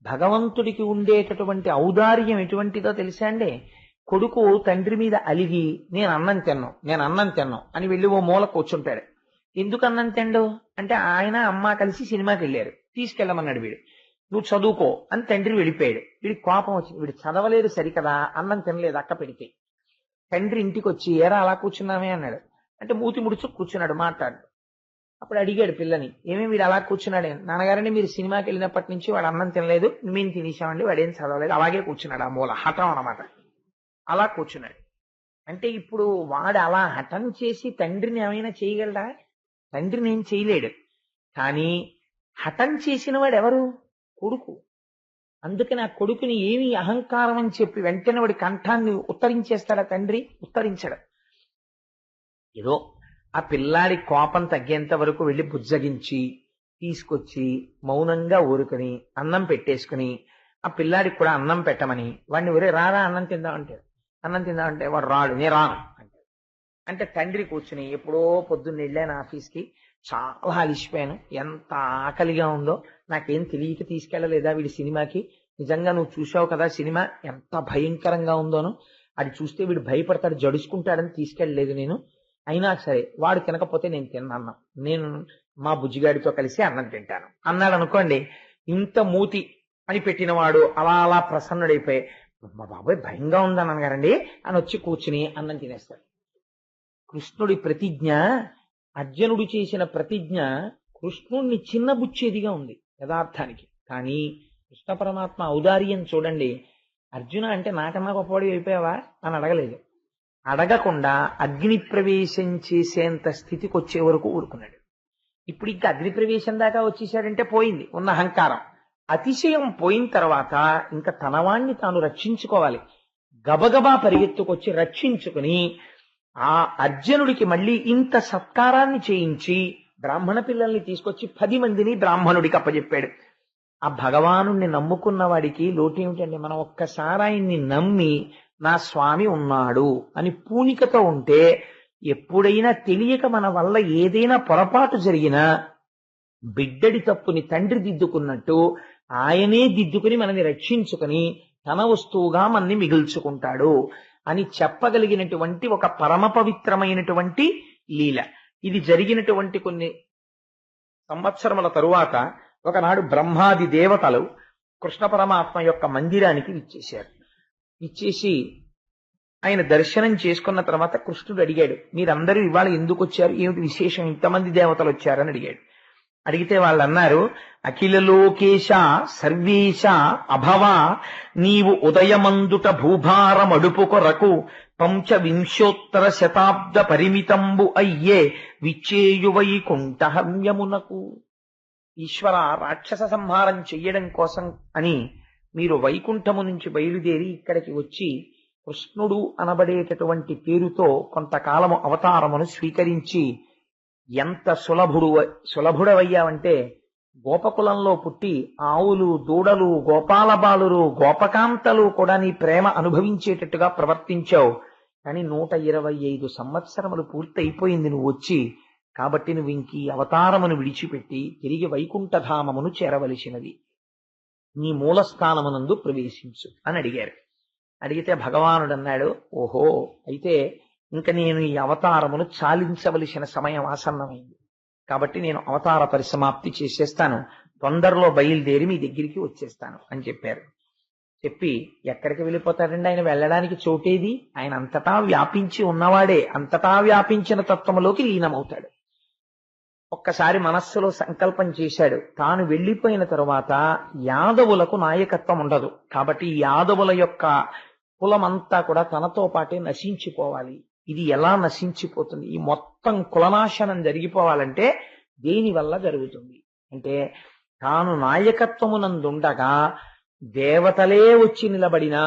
భగవంతుడికి ఉండేటటువంటి ఔదార్యం ఎటువంటిదో తెలుసా అండి? కొడుకు తండ్రి మీద అలిగి నేను అన్నం తిన్నాం అని వెళ్ళి ఓ మూల కూర్చుంటాడు. ఎందుకు అన్నం తిండు అంటే ఆయన అమ్మ కలిసి సినిమాకి వెళ్ళారు, తీసుకెళ్ళమన్నాడు. వీడు నువ్వు చదువుకో అని తండ్రి వెళ్ళిపోయాడు. వీడికి కోపం వచ్చింది. వీడు చదవలేదు సరికదా, అన్నం తినలేదు అక్క పెడితే. తండ్రి ఇంటికి వచ్చి ఏరా అలా కూర్చున్నామే అన్నాడు. అంటే మూతి ముడుచు కూర్చున్నాడు, మాట్లాడు. అప్పుడు అడిగాడు పిల్లని, ఏమేమి వీడు అలా కూర్చున్నాడే? నాన్నగారని మీరు సినిమాకి వెళ్ళినప్పటి నుంచి వాడు అన్నం తినలేదు, మేము తినేసామండి, వాడేం చదవలేదు, అలాగే కూర్చున్నాడు. ఆ మూల హఠం అన్నమాట. అలా కూర్చున్నాడు. అంటే ఇప్పుడు వాడు అలా హఠం చేసి తండ్రిని ఏమైనా చేయగలడా? తండ్రిని ఏం చేయలేడు. కానీ హఠం చేసిన వాడు ఎవరు? కొడుకు. అందుకని ఆ కొడుకుని ఏమి అహంకారం అని చెప్పి వెంటనే వాడి కంఠాన్ని ఉత్తరించేస్తాడా తండ్రి? ఉత్తరించడు. ఏదో ఆ పిల్లాడి కోపం తగ్గేంత వరకు వెళ్ళి బుజ్జగించి తీసుకొచ్చి మౌనంగా ఊరుకుని అన్నం పెట్టేసుకుని ఆ పిల్లాడికి కూడా అన్నం పెట్టమని వాడిని ఒరే రారా అన్నం తిందామంటే వాడు రాడు, నేను రాను అంటే తండ్రి కూర్చుని ఎప్పుడో పొద్దున్న వెళ్ళాను ఆఫీస్కి, చాలా అలిసిపోయాను, ఎంత ఆకలిగా ఉందో, నాకేం తెలియక తీసుకెళ్లలేదా వీడి సినిమాకి? నిజంగా నువ్వు చూసావు కదా సినిమా ఎంత భయంకరంగా ఉందోను, అది చూస్తే వీడు భయపడతాడు, జడుచుకుంటాడని తీసుకెళ్ళలేదు నేను. అయినా సరే వాడు తినకపోతే నేను తిన్నాను, నేను మా బుజ్జిగాడితో కలిసి అన్నం తింటాను అన్నాడు అనుకోండి. ఇంత మూతి అని పెట్టినవాడు అలా అలా ప్రసన్నుడైపోయి మా బాబాయ్ భయంగా ఉందన్నాను గారండి అని వచ్చి కూర్చుని అన్నం తినేస్తాడు. కృష్ణుడి ప్రతిజ్ఞ, అర్జునుడు చేసిన ప్రతిజ్ఞ కృష్ణుణ్ణి చిన్నబుచ్చేదిగా ఉంది యథార్థానికి. కానీ కృష్ణ పరమాత్మ ఔదార్యం చూడండి. అర్జున అంటే నాకన్నా గొప్పవాడి అయిపోయావా అని అడగలేదు. అడగకుండా అగ్ని ప్రవేశం చేసేంత స్థితికి వచ్చే వరకు ఊరుకున్నాడు. ఇప్పుడు ఇంకా అగ్ని ప్రవేశం దాకా వచ్చేసాడంటే పోయింది ఉన్న అహంకారం. అతిశయం పోయిన తర్వాత ఇంకా తనవాణ్ణి తాను రక్షించుకోవాలి. గబగబా పరిగెత్తుకొచ్చి రక్షించుకుని ఆ అర్జునుడికి మళ్ళీ ఇంత సత్కారాన్ని చేయించి బ్రాహ్మణ పిల్లల్ని తీసుకొచ్చి 10 మందిని బ్రాహ్మణుడికి అప్పచెప్పాడు. ఆ భగవానుణ్ణి నమ్ముకున్న వాడికి లోటేమిటండి? మనం ఒక్కసారి ఆయన్ని నమ్మి నా స్వామి ఉన్నాడు అని పూనికతో ఉంటే ఎప్పుడైనా తెలియక మన వల్ల ఏదైనా పొరపాటు జరిగినా బిడ్డడి తప్పుని తండ్రి దిద్దుకున్నట్టు ఆయనే దిద్దుకుని మనని రక్షించుకుని తన వస్తువుగా మనని మిగుల్చుకుంటాడు అని చెప్పగలిగినటువంటి ఒక పరమ పవిత్రమైనటువంటి లీల. ఇది జరిగినటువంటి కొన్ని సంవత్సరముల తరువాత ఒకనాడు బ్రహ్మాది దేవతలు కృష్ణ పరమాత్మ యొక్క మందిరానికి విచ్చేశారు. విచ్చేసి ఆయన దర్శనం చేసుకున్న తర్వాత కృష్ణుడు అడిగాడు, మీరందరూ ఇవాళ ఎందుకు వచ్చారు, ఏమిటి విశేషం, ఇంతమంది దేవతలు వచ్చారని అడిగాడు. అడిగితే వాళ్ళు అన్నారు, అఖిల లోకేశ సర్వేశ అభవ నీవు ఉదయమందుట భూభారమడుపు కొరకు 2500 పరిమితంబు అయ్యే విచ్చేయు వైకుంఠహమ్యమునకు. ఈశ్వర, రాక్షస సంహారం చెయ్యడం కోసం అని మీరు వైకుంఠము నుంచి బయలుదేరి ఇక్కడికి వచ్చి కృష్ణుడు అనబడేటటువంటి పేరుతో కొంతకాలము అవతారమును స్వీకరించి ఎంత సులభుడవయ్యావంటే గోపకులంలో పుట్టి ఆవులు, దూడలు, గోపాల బాలురు, గోపకాంతలు కూడా నీ ప్రేమ అనుభవించేటట్టుగా ప్రవర్తించావు. కానీ 125 సంవత్సరములు పూర్తయిపోయింది నువ్వు వచ్చి. కాబట్టి నువ్వు ఇంకీ అవతారమును విడిచిపెట్టి తిరిగి వైకుంఠధామమును చేరవలసినది. నీ మూలస్థానమునందు ప్రవేశించు అని అడిగారు. అడిగితే భగవానుడు అన్నాడు, ఓహో, అయితే ఇంక నేను ఈ అవతారమును చాలించవలసిన సమయం ఆసన్నమైంది. కాబట్టి నేను అవతార పరిసమాప్తి చేసేస్తాను, తొందరలో బయలుదేరి మీ దగ్గరికి వచ్చేస్తాను అని చెప్పారు. చెప్పి ఎక్కడికి వెళ్ళిపోతాడండి? ఆయన వెళ్ళడానికి చోటేది? ఆయన అంతటా వ్యాపించి ఉన్నవాడే. అంతటా వ్యాపించిన తత్వములోకి లీనమవుతాడు. ఒక్కసారి మనస్సులో సంకల్పం చేశాడు, తాను వెళ్ళిపోయిన తరువాత యాదవులకు నాయకత్వం ఉండదు. కాబట్టి ఈ యాదవుల యొక్క కులమంతా కూడా తనతో పాటే నశించిపోవాలి. ఇది ఎలా నశించిపోతుంది? ఈ మొత్తం కులనాశనం జరిగిపోవాలంటే దేని వల్ల జరుగుతుంది అంటే, తాను నాయకత్వమునందుండగా దేవతలే వచ్చి నిలబడినా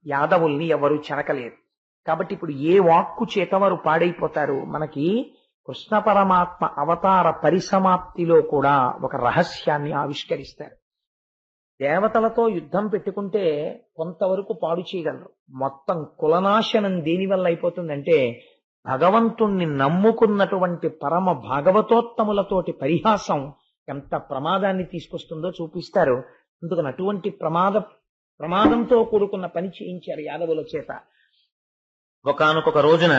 యాదవుల్ని ఎవరు చెనకలేరు. కాబట్టి ఇప్పుడు ఏ వాక్కు చేత వారు పాడైపోతారు? మనకి కృష్ణ పరమాత్మ అవతార పరిసమాప్తిలో కూడా ఒక రహస్యాన్ని ఆవిష్కరిస్తారు. దేవతలతో యుద్ధం పెట్టుకుంటే కొంతవరకు పాడు చేయగలరు. మొత్తం కులనాశనం దేనివల్ల అయిపోతుందంటే, భగవంతుణ్ణి నమ్ముకున్నటువంటి పరమ భాగవతోత్తములతోటి పరిహాసం ఎంత ప్రమాదాన్ని తీసుకొస్తుందో చూపిస్తారు. అందుకని అటువంటి ప్రమాదంతో కూడుకున్న పని చేయించారు యాదవుల చేత. ఒకానొక రోజున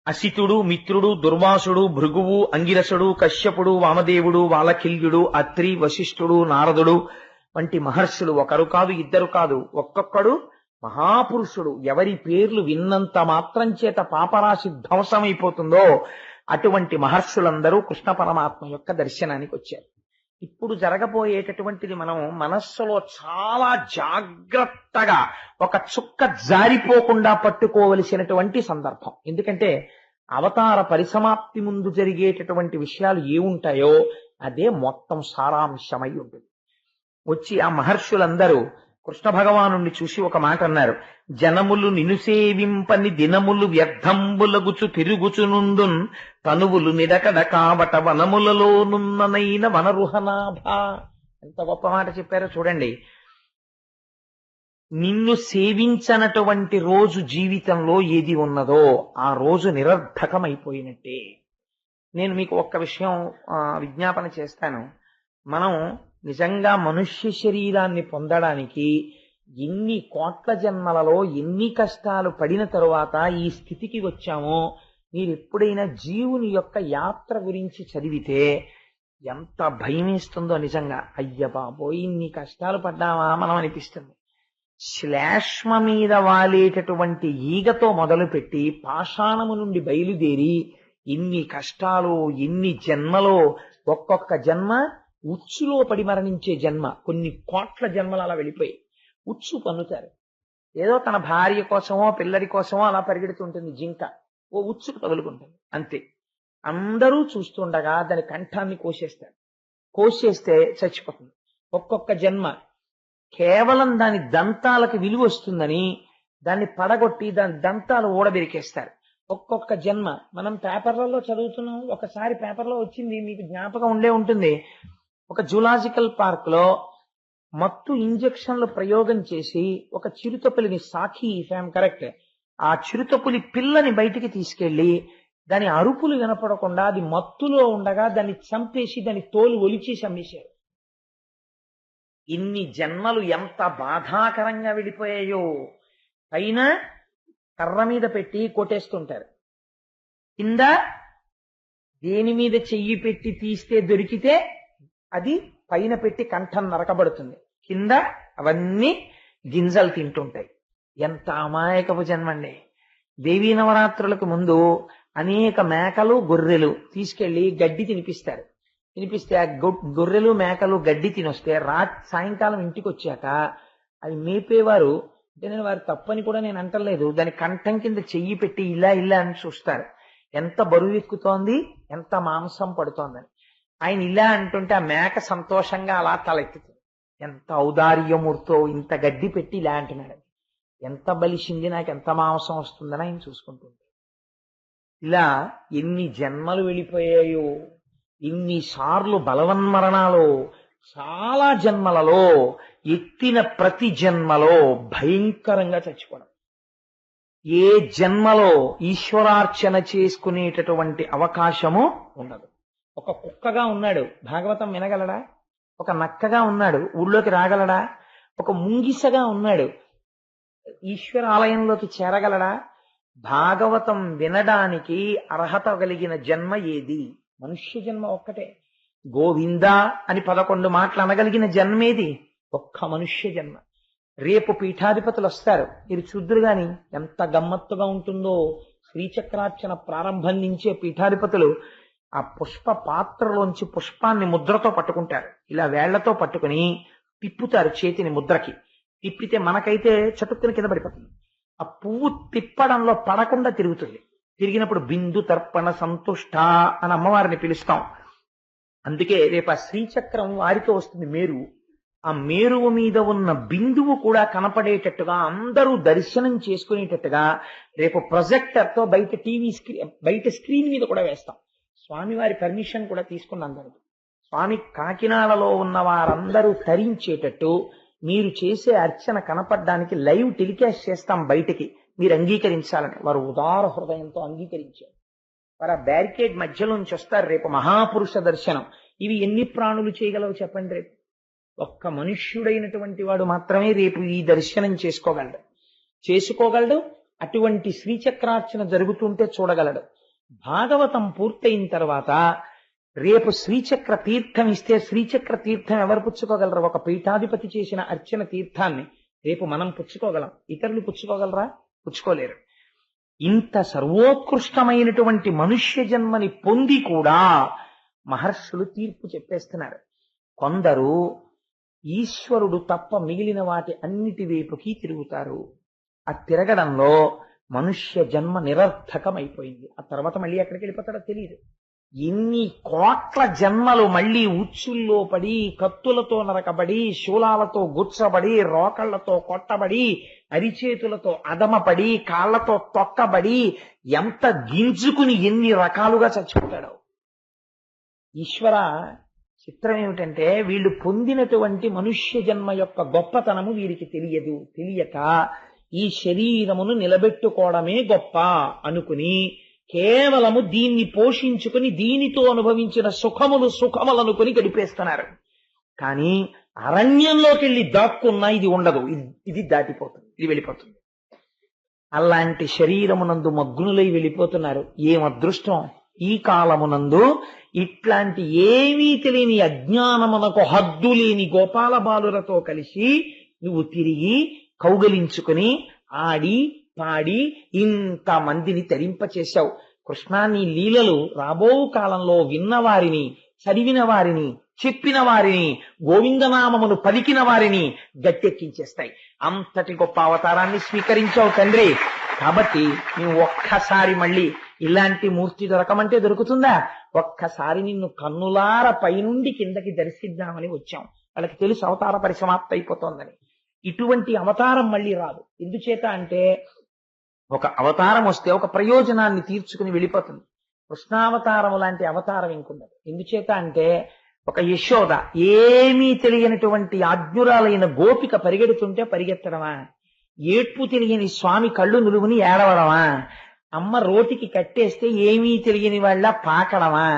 అసితుడు, మిత్రుడు, దుర్వాసుడు, భృగువు, అంగిరసుడు, కశ్యపుడు, వామదేవుడు, వాలకిల్యుడు, అత్రి, వశిష్ఠుడు, నారదుడు వంటి మహర్షులు, ఒకరు కాదు, ఇద్దరు కాదు, ఒక్కొక్కడు మహాపురుషుడు. ఎవరి పేర్లు విన్నంత మాత్రం చేత పాపరాశి ధ్వంసమైపోతుందో అటువంటి మహర్షులందరూ కృష్ణ పరమాత్మ యొక్క దర్శనానికి వచ్చారు. ఇప్పుడు జరగబోయేటటువంటిది మనం మనస్సులో చాలా జాగ్రత్తగా ఒక చుక్క జారిపోకుండా పట్టుకోవలసినటువంటి సందర్భం. ఎందుకంటే అవతార పరిసమాప్తి ముందు జరిగేటటువంటి విషయాలు ఏముంటాయో అదే మొత్తం సారాంశమై ఉంటుంది. వచ్చి ఆ మహర్షులందరూ కృష్ణ భగవానుణ్ణి చూసి ఒక మాట అన్నారు. జనములు నిను సేవింపని దినములు వ్యర్థంబులగుచు తిరుగుచునుండున్ తనువులు నిడకడ కావట వనములలోనున్ననైన వనరుహనాభ. ఎంత గొప్ప మాట చెప్పారో చూడండి. నిన్ను సేవించనటువంటి రోజు జీవితంలో ఏది ఉన్నదో ఆ రోజు నిరర్థకమైపోయినట్టే. నేను మీకు ఒక్క విషయం విజ్ఞాపన చేస్తాను. మనం నిజంగా మనుష్య శరీరాన్ని పొందడానికి ఎన్ని కోట్ల జన్మలలో ఎన్ని కష్టాలు పడిన తరువాత ఈ స్థితికి వచ్చామో మీరు ఎప్పుడైనా జీవుని యొక్క యాత్ర గురించి చదివితే ఎంత భయమేస్తుందో నిజంగా. అయ్య బాబోయ్, ఇన్ని కష్టాలు పడ్డామా మనం అనిపిస్తుంది. శ్లేష్మ మీద వాలేటటువంటి ఈగతో మొదలుపెట్టి పాషాణము నుండి బయలుదేరి ఇన్ని కష్టాలు, ఇన్ని జన్మలో, ఒక్కొక్క జన్మ ఉచ్చులో పడి మరణించే జన్మ. కొన్ని కోట్ల జన్మలు అలా వెళ్ళిపోయి ఉచ్చు పన్నుతారు. ఏదో తన భార్య కోసమో పిల్లడి కోసమో అలా పరిగెడుతుంటుంది జింక, ఓ ఉచ్చుకు తగులుకుంటుంది అంతే. అందరూ చూస్తుండగా దాని కంఠాన్ని కోసేస్తారు. కోసేస్తే చచ్చిపోతుంది. ఒక్కొక్క జన్మ కేవలం దాని దంతాలకు విలువ వస్తుందని దాన్ని పడగొట్టి దాని దంతాలు ఊడబెరికేస్తారు. ఒక్కొక్క జన్మ మనం పేపర్లలో చదువుతున్నాం. ఒకసారి పేపర్లో వచ్చింది, మీకు జ్ఞాపకం ఉండే ఉంటుంది. ఒక జూలాజికల్ పార్క్ లో మత్తు ఇంజెక్షన్లు ప్రయోగం చేసి ఒక చిరుతపులిని, సాఖి ఇఫ్ ఐఎమ్ కరెక్ట్, ఆ చిరుతపులి పిల్లని బయటికి తీసుకెళ్లి దాని అరుపులు వినపడకుండా అది మత్తులో ఉండగా దాన్ని చంపేసి దాని తోలు ఒలిచేసి అమ్మేశారు. ఇన్ని జన్మలు ఎంత బాధాకరంగా వెళ్ళిపోయాయో. పైన కర్ర మీద పెట్టి కొట్టేస్తుంటారు, కింద దేని మీద చెయ్యి పెట్టి తీస్తే దొరికితే అది పైన పెట్టి కంఠం నరకబడుతుంది, కింద అవన్నీ గింజలు తింటుంటాయి. ఎంత అమాయకపు జన్మండి. దేవీ నవరాత్రులకు ముందు అనేక మేకలు, గొర్రెలు తీసుకెళ్లి గడ్డి తినిపిస్తారు. తినిపిస్తే ఆ గొర్రెలు, మేకలు గడ్డి తినొస్తే సాయంకాలం ఇంటికి వచ్చాక అవి మేపేవారు. అంటే నేను వారి తప్పని కూడా నేను అంటలేదు, దాని కంఠం కింద చెయ్యి పెట్టి ఇలా ఇలా అని చూస్తారు, ఎంత బరువు ఎక్కుతోంది, ఎంత మాంసం పడుతోందని. ఆయన ఇలా అంటుంటే ఆ మేక సంతోషంగా అలా తలెత్తుతుంది. ఎంత ఔదార్యమూర్తో, ఇంత గడ్డి పెట్టి ఇలా అంటున్నాడు, ఎంత బలిసింది, నాకు ఎంత మాంసం వస్తుందని ఆయన చూసుకుంటుంది. ఇలా ఎన్ని జన్మలు వెళ్ళిపోయాయో, ఇన్నిసార్లు బలవన్మరణాలు, చాలా జన్మలలో ఎత్తిన ప్రతి జన్మలో భయంకరంగా చచ్చిపోవడం. ఏ జన్మలో ఈశ్వరార్చన చేసుకునేటటువంటి అవకాశము ఉండదు. ఒక కుక్కగా ఉన్నాడు, భాగవతం వినగలడా? ఒక నక్కగా ఉన్నాడు, ఊళ్ళోకి రాగలడా? ఒక ముంగిసగా ఉన్నాడు, ఈశ్వర ఆలయంలోకి చేరగలడా? భాగవతం వినడానికి అర్హత కలిగిన జన్మ ఏది? మనుష్య జన్మ ఒక్కటే. గోవింద అని 11 మాటలు అనగలిగిన జన్మేది? ఒక్క మనుష్య జన్మ. రేపు పీఠాధిపతులు వస్తారు, మీరు చూద్దురు గాని ఎంత గమ్మత్తుగా ఉంటుందో. శ్రీచక్రార్చన ప్రారంభం నుంచే పీఠాధిపతులు ఆ పుష్ప పాత్రలోంచి పుష్పాన్ని ముద్రతో పట్టుకుంటారు. ఇలా వేళ్లతో పట్టుకుని తిప్పుతారు చేతిని ముద్రకి. తిప్పితే మనకైతే చటుక్కుని కింద పడిపోతుంది. ఆ పువ్వు తిప్పడంలో పడకుండా తిరుగుతుంది. తిరిగినప్పుడు బిందు తర్పణ సంతుష్ట అని అమ్మవారిని పిలుస్తాం. అందుకే రేపు ఆ శ్రీచక్రం వారితో వస్తుంది మేరువు. ఆ మేరువు మీద ఉన్న బిందువు కూడా కనపడేటట్టుగా అందరూ దర్శనం చేసుకునేటట్టుగా రేపు ప్రొజెక్టర్ తో బయట స్క్రీన్ మీద కూడా వేస్తాం. స్వామివారి పర్మిషన్ కూడా తీసుకున్నాం దానికి. స్వామి కాకినాడలో ఉన్న వారందరూ తరించేటట్టు మీరు చేసే అర్చన కనపడడానికి లైవ్ టెలికాస్ట్ చేస్తాం బయటికి, మీరు అంగీకరించాలని. వారు ఉదార హృదయంతో అంగీకరించారు. వారు ఆ బ్యారికేడ్ మధ్యలోంచి వస్తారు. రేపు మహాపురుష దర్శనం. ఇవి ఎన్ని ప్రాణులు చేయగలవు చెప్పండి? రేపు ఒక్క మనుష్యుడైనటువంటి వాడు మాత్రమే రేపు ఈ దర్శనం చేసుకోగలడు. అటువంటి శ్రీచక్రార్చన జరుగుతుంటే చూడగలడు. భాగవతం పూర్తయిన తర్వాత రేపు శ్రీచక్ర తీర్థం ఇస్తే శ్రీచక్ర తీర్థం ఎవరు పుచ్చుకోగలరు? ఒక పీఠాధిపతి చేసిన అర్చన తీర్థాన్ని రేపు మనం పుచ్చుకోగలం, ఇతరులు పుచ్చుకోగలరా? పుచ్చుకోలేరు. ఇంత సర్వోత్కృష్టమైనటువంటి మనుష్య జన్మని పొంది కూడా మహర్షులు తీర్పు చెప్పేస్తున్నారు. కొందరు ఈశ్వరుడు తప్ప మిగిలిన వాటి అన్నిటి వైపుకి తిరుగుతారు. ఆ తిరగడంలో మనుష్య జన్మ నిరర్థకమైపోయింది. ఆ తర్వాత మళ్ళీ ఎక్కడికి వెళ్ళిపోతాడో తెలియదు. ఎన్ని కోట్ల జన్మలు మళ్ళీ ఉచ్చుల్లో పడి, కత్తులతో నరకబడి, శూలాలతో గుచ్చబడి, రోకళ్లతో కొట్టబడి, అరిచేతులతో అదమపడి, కాళ్లతో తొక్కబడి, ఎంత గింజుకుని ఎన్ని రకాలుగా చచ్చిపోతాడో. ఈశ్వర చిత్రం ఏమిటంటే వీళ్ళు పొందినటువంటి మనుష్య జన్మ యొక్క గొప్పతనము వీరికి తెలియక ఈ శరీరమును నిలబెట్టుకోవడమే గొప్ప అనుకుని కేవలము దీన్ని పోషించుకుని దీనితో అనుభవించిన సుఖములు అనుకుని గడిపేస్తున్నారు. కానీ అరణ్యంలోకి వెళ్ళి దాక్కున్నా ఇది ఉండదు, ఇది దాటిపోతుంది, ఇది వెళ్ళిపోతుంది. అలాంటి శరీరమునందు మగ్నులై వెళ్ళిపోతున్నారు. ఏం అదృష్టం! ఈ కాలమునందు ఇట్లాంటి ఏమీ తెలియని అజ్ఞానమునకు హద్దు లేని గోపాల బాలులతో కలిసి నువ్వు తిరిగి కౌగలించుకుని ఆడి పాడి ఇంతమందిని తరింపచేశావు. కృష్ణా, నీ లీలలు రాబో కాలంలో విన్నవారిని, చదివిన వారిని, చెప్పిన వారిని, గోవిందనామమును పలికిన వారిని గట్టెక్కించేస్తాయి. అంతటి గొప్ప అవతారాన్ని స్వీకరించావు తండ్రి. కాబట్టి నువ్వు ఒక్కసారి మళ్ళీ ఇలాంటి మూర్తి దొరకమంటే దొరుకుతుందా? ఒక్కసారి నిన్ను కన్నులార పైనుండి కిందకి దర్శిద్దామని వచ్చాం. వాళ్ళకి తెలుసు అవతార పరిసమాప్తి అయిపోతోందని. ఇటువంటి అవతారం మళ్ళీ రాదు. ఎందుచేత అంటే ఒక అవతారం వస్తే ఒక ప్రయోజనాన్ని తీర్చుకుని వెళ్ళిపోతుంది. కృష్ణావతారం లాంటి అవతారం ఇంకున్నది. ఎందుచేత అంటే ఒక యశోద ఏమీ తెలియనటువంటి ఆజ్ఞురాలైన గోపిక పరిగెడుతుంటే పరిగెత్తడమా? ఏడ్పు తెలియని స్వామి కళ్ళు నులువుని ఏడవడమా? అమ్మ రోటికి కట్టేస్తే ఏమీ తెలియని వాళ్ళ పాకడమా?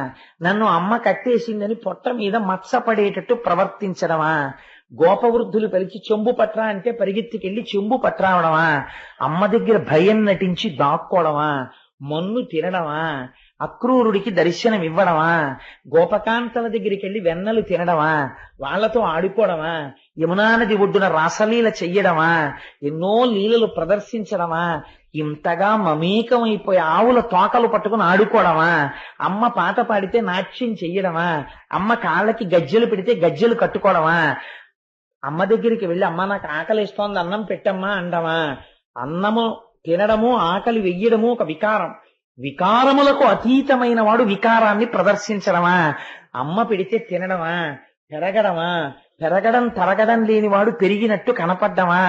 నన్ను అమ్మ కట్టేసిందని పొట్ట మీద మచ్చపడేటట్టు ప్రవర్తించడమా? గోపవృద్ధులు పిలిచి చెంబు పట్రా అంటే పరిగెత్తికెళ్లి చెంబు పట్రావడమా? అమ్మ దగ్గర భయం నటించి దాక్కోవడమా? మన్ను తినడమా? అక్రూరుడికి దర్శనం ఇవ్వడమా? గోపకాంతల దగ్గరికి వెళ్లి వెన్నలు తినడమా? వాళ్లతో ఆడుకోవడమా? యమునా నది ఒడ్డున రాసలీల చెయ్యడమా? ఎన్నో లీలలు ప్రదర్శించడమా? ఇంతగా మమేకమైపోయి ఆవుల తోకలు పట్టుకుని ఆడుకోవడమా? అమ్మ పాట పాడితే నాట్యం చెయ్యడమా? అమ్మ కాళ్ళకి గజ్జెలు పెడితే గజ్జెలు కట్టుకోవడమా? అమ్మ దగ్గరికి వెళ్ళి అమ్మ నాకు ఆకలిస్తోంది అన్నం పెట్టమ్మా అండమా? అన్నము తినడము ఆకలి వెయ్యడము ఒక వికారం. వికారములకు అతీతమైన వాడు వికారాన్ని ప్రదర్శించడమా? అమ్మ పెడితే తినడమా? పెరగడం తరగడం లేనివాడు పెరిగినట్టు కనపడ్డమా?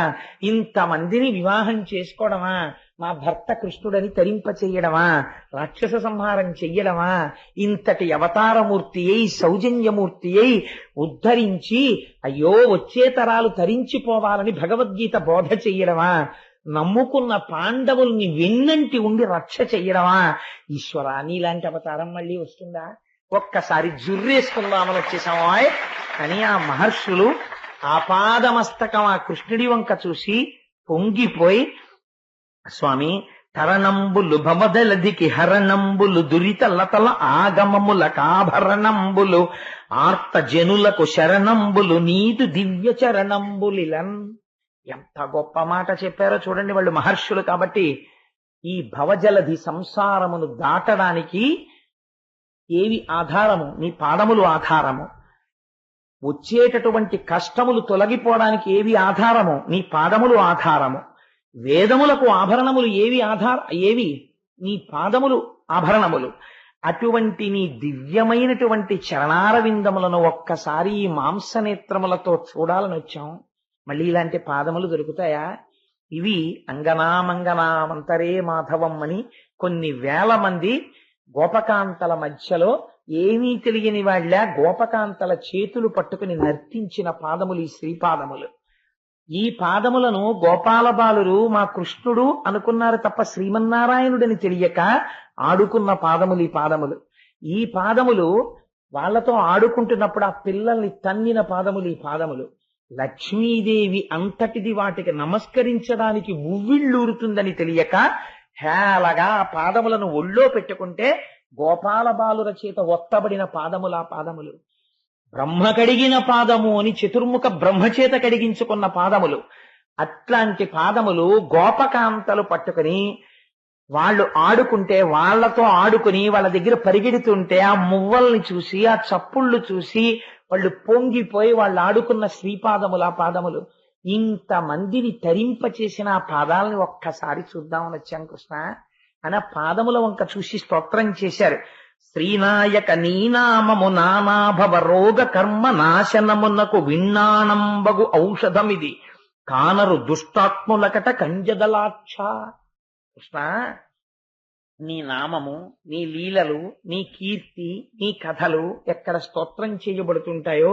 ఇంతమందిని వివాహం చేసుకోవడమా? మా భర్త కృష్ణుడని తరింప చెయ్యడమా, రాక్షస సంహారం చెయ్యడమా, ఇంతటి అవతారమూర్తి అయి సౌజన్యమూర్తి అయి ఉద్ధరించి అయ్యో వచ్చే తరాలు తరించిపోవాలని భగవద్గీత బోధ చెయ్యడమా, నమ్ముకున్న పాండవుల్ని వెన్నంటి ఉండి రక్ష చెయ్యడమా? ఈశ్వరా, నీలాంటి అవతారం మళ్ళీ వస్తుందా? ఒక్కసారి జుర్రేసుకుందామని వచ్చేసామా అని ఆ మహర్షులు ఆపాదమస్తకం ఆ కృష్ణుడి వంక చూసి పొంగిపోయి, స్వామి తరణంబులు భవదలదికి హరణంబులు దురిత లతల ఆగమముల కాభరణంబులు ఆర్త జనులకు శరణంబులు నీదు దివ్య చరణంబులిలన్. ఎంత గొప్ప మాట చెప్పారో చూడండి వాళ్ళు మహర్షులు. కాబట్టి ఈ భవజలధి సంసారమును దాటడానికి ఏవి ఆధారము? నీ పాదములు ఆధారము. వచ్చేటటువంటి కష్టములు తొలగిపోవడానికి ఏవి ఆధారము? నీ పాదములు ఆధారము. వేదములకు ఆభరణములు ఏవి? నీ పాదములు ఆభరణములు. అటువంటి నీ దివ్యమైనటువంటి చరణారవిందములను ఒక్కసారి ఈ మాంసనేత్రములతో చూడాలని వచ్చాం. మళ్ళీ ఇలాంటి పాదములు దొరుకుతాయా? ఇవి అంగనామంగనామంతరే మాధవం అని కొన్ని వేల మంది గోపకాంతల మధ్యలో ఏమీ తెలియని వాళ్ళ గోపకాంతల చేతులు పట్టుకుని నర్తించిన పాదములు ఈ శ్రీపాదములు. ఈ పాదములను గోపాల బాలురు మా కృష్ణుడు అనుకున్నారు తప్ప శ్రీమన్నారాయణుడని తెలియక ఆడుకున్న పాదములు ఈ పాదములు. ఈ పాదములు వాళ్లతో ఆడుకుంటున్నప్పుడు ఆ పిల్లల్ని తన్నిన పాదములు ఈ పాదములు. లక్ష్మీదేవి అంతటిది వాటికి నమస్కరించడానికి ఉవ్విళ్ళూరుతుందని తెలియక హేళగా ఆ పాదములను ఒళ్ళో పెట్టుకుంటే గోపాల బాలుర చేత ఒత్తబడిన పాదములు ఆ పాదములు. బ్రహ్మ కడిగిన పాదము అని చతుర్ముఖ బ్రహ్మచేత కడిగించుకున్న పాదములు. అట్లాంటి పాదములు గోపకాంతలు పట్టుకుని వాళ్ళు ఆడుకుంటే వాళ్లతో ఆడుకుని వాళ్ళ దగ్గర పరిగెడుతుంటే ఆ మువ్వల్ని చూసి ఆ చప్పుళ్ళు చూసి వాళ్ళు పొంగిపోయి వాళ్ళు ఆడుకున్న శ్రీపాదములు ఆ పాదములు. ఇంతమందిని తరింపచేసిన ఆ పాదాలని ఒక్కసారి చూద్దామని వచ్చాం కృష్ణ అని ఆ పాదముల వంక చూసి స్తోత్రం చేశారు. శ్రీనాయక నీనామము నానాభవ రోగ కర్మ నాశనమునకు విన్నాణంబగు ఔషధమిది కానరు దుష్టాత్ములకట కంజదలాక్ష. కృష్ణ, నీ నామము, నీ లీలలు, నీ కీర్తి, నీ కథలు ఎక్కడ స్తోత్రం చేయబడుతుంటాయో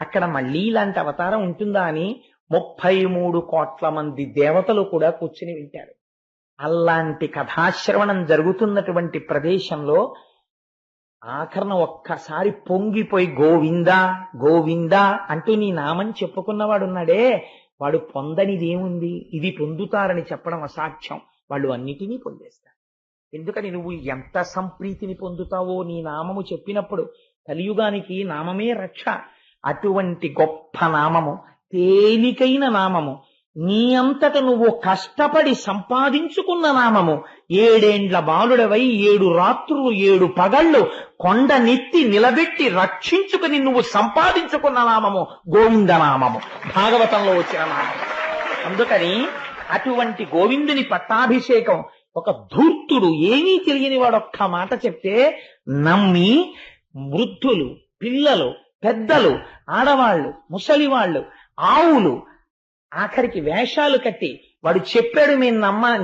అక్కడ మళ్ళీ ఇలాంటి అవతారం ఉంటుందా అని 33 కోట్ల మంది దేవతలు కూడా కూర్చుని వింటారు. అలాంటి కథాశ్రవణం జరుగుతున్నటువంటి ప్రదేశంలో ఆఖరణ ఒక్కసారి పొంగిపోయి గోవిందా గోవిందా అంటూ నీ నామని చెప్పుకున్నవాడున్నాడే, వాడు పొందనిదేముంది? ఇది పొందుతారని చెప్పడం అసాధ్యం. వాళ్ళు అన్నిటినీ పొందేస్తారు. ఎందుకని నువ్వు ఎంత సంప్రీతిని పొందుతావో నీ నామము చెప్పినప్పుడు. కలియుగానికి నామమే రక్ష. అటువంటి గొప్ప నామము, తేలికైన నామము, నీ అంతట నువ్వు కష్టపడి సంపాదించుకున్న నామము. 7 ఏండ్ల బాలుడవై 7 రాత్రులు 7 పగళ్ళు కొండ నెత్తి నిలబెట్టి రక్షించుకుని నువ్వు సంపాదించుకున్న నామము గోవిందనామము, భాగవతంలో వచ్చిన నామము. అందుకని అటువంటి గోవిందుని పట్టాభిషేకం ఒక ధూర్తుడు, ఏమీ తెలియని వాడు ఒక్క మాట చెప్తే నమ్మి వృద్ధులు, పిల్లలు, పెద్దలు, ఆడవాళ్లు, ముసలివాళ్లు, ఆవులు, ఆఖరికి వేషాలు కట్టి వాడు చెప్పాడు మేము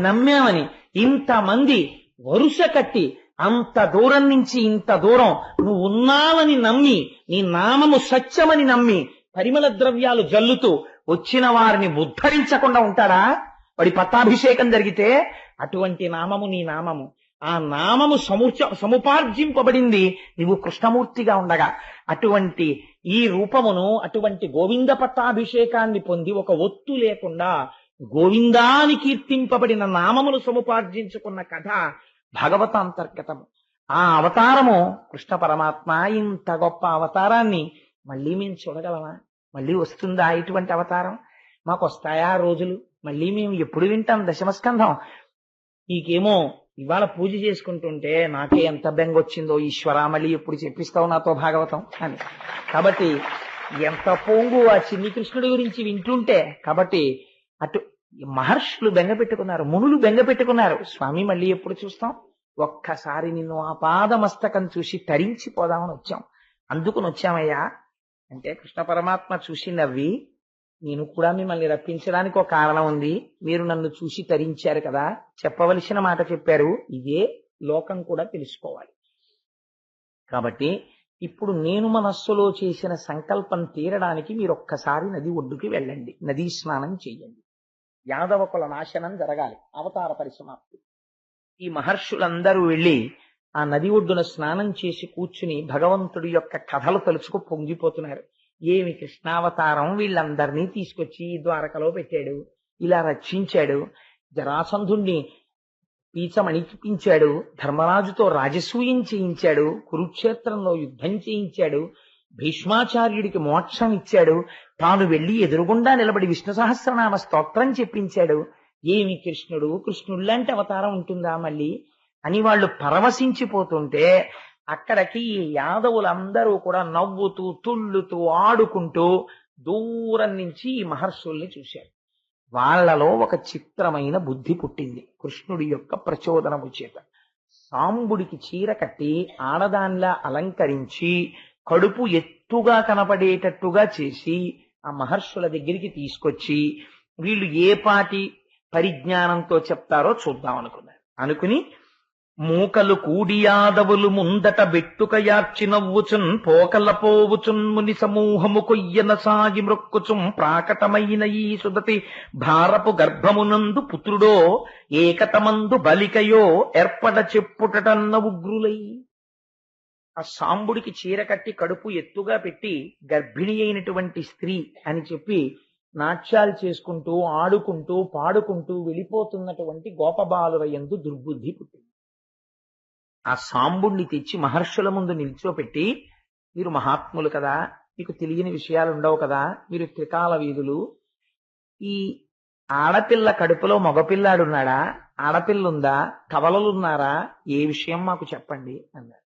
నమ్మామని ఇంతమంది వరుస కట్టి అంత దూరం నుంచి ఇంత దూరం నువ్వు ఉన్నావని నమ్మి నీ నామము సత్యమని నమ్మి పరిమళ ద్రవ్యాలు జల్లుతూ వచ్చిన వారిని ఉద్ధరించకుండా ఉంటాడా? వాడి పట్టాభిషేకం జరిగితే అటువంటి నామము నీ నామము. ఆ నామము సముపార్జింపబడింది నువ్వు కృష్ణమూర్తిగా ఉండగా. అటువంటి ఈ రూపమును, అటువంటి గోవింద పట్టాభిషేకాన్ని పొంది ఒక ఒత్తు లేకుండా గోవిందాని కీర్తింపబడిన నామమును సముపార్జించుకున్న కథ భగవతాంతర్గతము. ఆ అవతారము కృష్ణ పరమాత్మ. ఇంత గొప్ప అవతారాన్ని మళ్ళీ మేము చూడగలమా? మళ్ళీ వస్తుందా ఇటువంటి అవతారం? మాకు వస్తాయా రోజులు? మళ్ళీ మేము ఎప్పుడు వింటాం దశమస్కంధం? నీకేమో ఇవాళ పూజ చేసుకుంటుంటే నాకే ఎంత బెంగొచ్చిందో, ఈశ్వరా మళ్ళీ ఎప్పుడు చెప్పిస్తావు నాతో భాగవతం అని. కాబట్టి ఎంత పొంగు ఆ చిన్ని కృష్ణుడి గురించి వింటుంటే. కాబట్టి అటు మహర్షులు బెంగ పెట్టుకున్నారు, మునులు బెంగ పెట్టుకున్నారు. స్వామి మళ్ళీ ఎప్పుడు చూస్తాం? ఒక్కసారి నిన్ను ఆ పాదమస్తకం చూసి తరించిపోదామని వచ్చాం. అందుకుని వచ్చామయ్యా అంటే కృష్ణ పరమాత్మ చూసి నవ్వి, నేను కూడా మిమ్మల్ని రప్పించడానికి ఒక కారణం ఉంది. మీరు నన్ను చూసి తరించారు కదా, చెప్పవలసిన మాట చెప్పారు. ఇదే లోకం కూడా తెలుసుకోవాలి. కాబట్టి ఇప్పుడు నేను మనస్సులో చేసిన సంకల్పం తీరడానికి మీరు ఒక్కసారి నది ఒడ్డుకి వెళ్ళండి, నదీ స్నానం చెయ్యండి. యాదవ కుల నాశనం జరగాలి, అవతార పరిసమాప్తి. ఈ మహర్షులందరూ వెళ్ళి ఆ నది ఒడ్డున స్నానం చేసి కూర్చుని భగవంతుడి యొక్క కథలు తలుచుకు పొంగిపోతున్నారు. ఏమి కృష్ణావతారం, వీళ్ళందరినీ తీసుకొచ్చి ద్వారకలో పెట్టాడు, ఇలా రక్షించాడు, జరాసంధుణ్ణి పీచమణిపించాడు, ధర్మరాజుతో రాజసూయం చేయించాడు, కురుక్షేత్రంలో యుద్ధం చేయించాడు, భీష్మాచార్యుడికి మోక్షం ఇచ్చాడు, తాను వెళ్లి ఎదురుగుండా నిలబడి విష్ణు సహస్రనామ స్తోత్రం చెప్పించాడు. ఏమి కృష్ణుడు, కృష్ణుళ్ళంటి అవతారం ఉంటుందా మళ్ళీ అని వాళ్ళు పరవశించిపోతుంటే అక్కడికి ఈ యాదవులందరూ కూడా నవ్వుతూ తుళ్ళుతూ ఆడుకుంటూ దూరం నుంచి ఈ మహర్షుల్ని చూశారు. వాళ్లలో ఒక చిత్రమైన బుద్ధి పుట్టింది కృష్ణుడి యొక్క ప్రచోదనము చేత. సాంబుడికి చీర కట్టి ఆడదాన్లా అలంకరించి కడుపు ఎత్తుగా కనపడేటట్టుగా చేసి ఆ మహర్షుల దగ్గరికి తీసుకొచ్చి వీళ్ళు ఏ పాటి పరిజ్ఞానంతో చెప్తారో చూద్దాం అనుకుని మూకలు కూడి యాదవులు ముందట బెట్టుక యార్చి నవ్వుచున్ పోకల పోవుచున్ ముని సమూహము కొయ్యన సాగి మృక్కుచుం ప్రాకటమైన ఈ సుదతి భారపు గర్భమునందు పుత్రుడో ఏకతమందు బలికయో ఏర్పడ చెప్పుటటన్న ఉగ్రులై. ఆ సాంబుడికి చీర కట్టి కడుపు ఎత్తుగా పెట్టి గర్భిణి అయినటువంటి స్త్రీ అని చెప్పి నాట్యాలు చేసుకుంటూ ఆడుకుంటూ పాడుకుంటూ వెళ్ళిపోతున్నటువంటి గోపబాలుర యందు దుర్బుద్ధి పుట్టింది. ఆ సాంబుణ్ణి తెచ్చి మహర్షుల ముందు నిల్చోపెట్టి, మీరు మహాత్ములు కదా, మీకు తెలియని విషయాలు ఉండవు కదా, మీరు త్రికాల వీధులు, ఈ ఆడపిల్ల కడుపులో మగపిల్లాడున్నాడా, ఆడపిల్లుందా, కవలలున్నారా, ఏ విషయం మాకు చెప్పండి అన్నారు.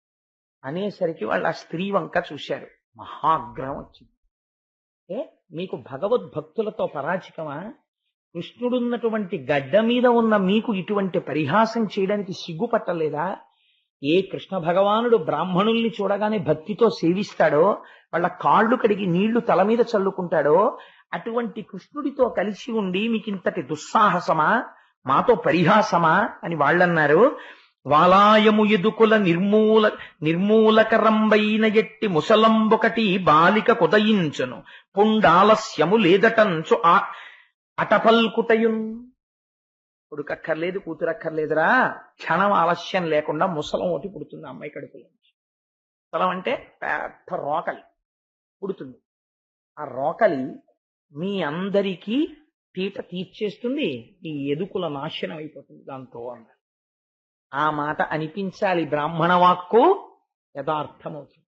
అనేసరికి వాళ్ళు ఆ స్త్రీ వంక చూశారు. మహాగ్రహం వచ్చింది. మీకు భగవద్భక్తులతో పరాచికమా? కృష్ణుడున్నటువంటి గడ్డ మీద ఉన్న మీకు ఇటువంటి పరిహాసం చేయడానికి సిగ్గుపట్టలేదా? ఏ కృష్ణ భగవానుడు బ్రాహ్మణుల్ని చూడగానే భక్తితో సేవిస్తాడో, వాళ్ళ కాళ్ళు కడిగి నీళ్లు తల మీద చల్లుకుంటాడో, అటువంటి కృష్ణుడితో కలిసి ఉండి మీకింతటి దుస్సాహసమా, మాతో పరిహాసమా అని వాళ్ళన్నారు. వాలాయము ఎదుకుల నిర్మూలకరంబైన ఎట్టి ముసలంబొకటి బాలిక కుదయించును పుండాలస్యము లేదటంచు అటపల్కుటయున్. కొడుకక్కర్లేదు, కూతురక్కర్లేదురా, క్షణం ఆలస్యం లేకుండా ముసలం ఒకటి పుడుతుంది అమ్మాయి కడుపులో నుంచి. ముసలం అంటే పెద్ద రోకలి పుడుతుంది. ఆ రోకలి మీ అందరికీ తీట తీర్చేస్తుంది, మీ ఎదుకుల నాశనం అయిపోతుంది దాంతో అన్నారు. ఆ మాట అనిపించాలి, బ్రాహ్మణ వాక్కు యథార్థమవుతుంది.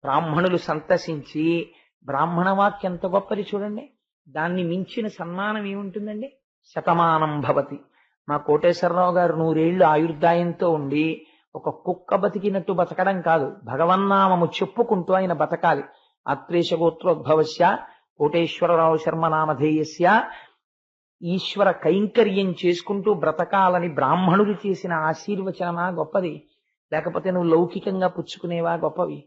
బ్రాహ్మణులు సంతసించి, బ్రాహ్మణ వాక్యం ఎంత గొప్పది చూడండి, దాన్ని మించిన సన్మానం ఏముంటుందండి? శతమానం భవతి. మా కోటేశ్వరరావు గారు 100 ఏళ్లు ఆయుర్దాయంతో ఉండి ఒక కుక్క బతికినట్టు బతకడం కాదు, భగవన్నామము చెప్పుకుంటూ ఆయన బతకాలి. అత్రేష గోత్రోద్భవస్య కోటేశ్వరరావు శర్మ నామధేయస్య ఈశ్వర కైంకర్యం చేసుకుంటూ బ్రతకాలని బ్రాహ్మణులు చేసిన ఆశీర్వచనమా గొప్పది? లేకపోతే నువ్వు లౌకికంగా పుచ్చుకునేవా గొప్పవి?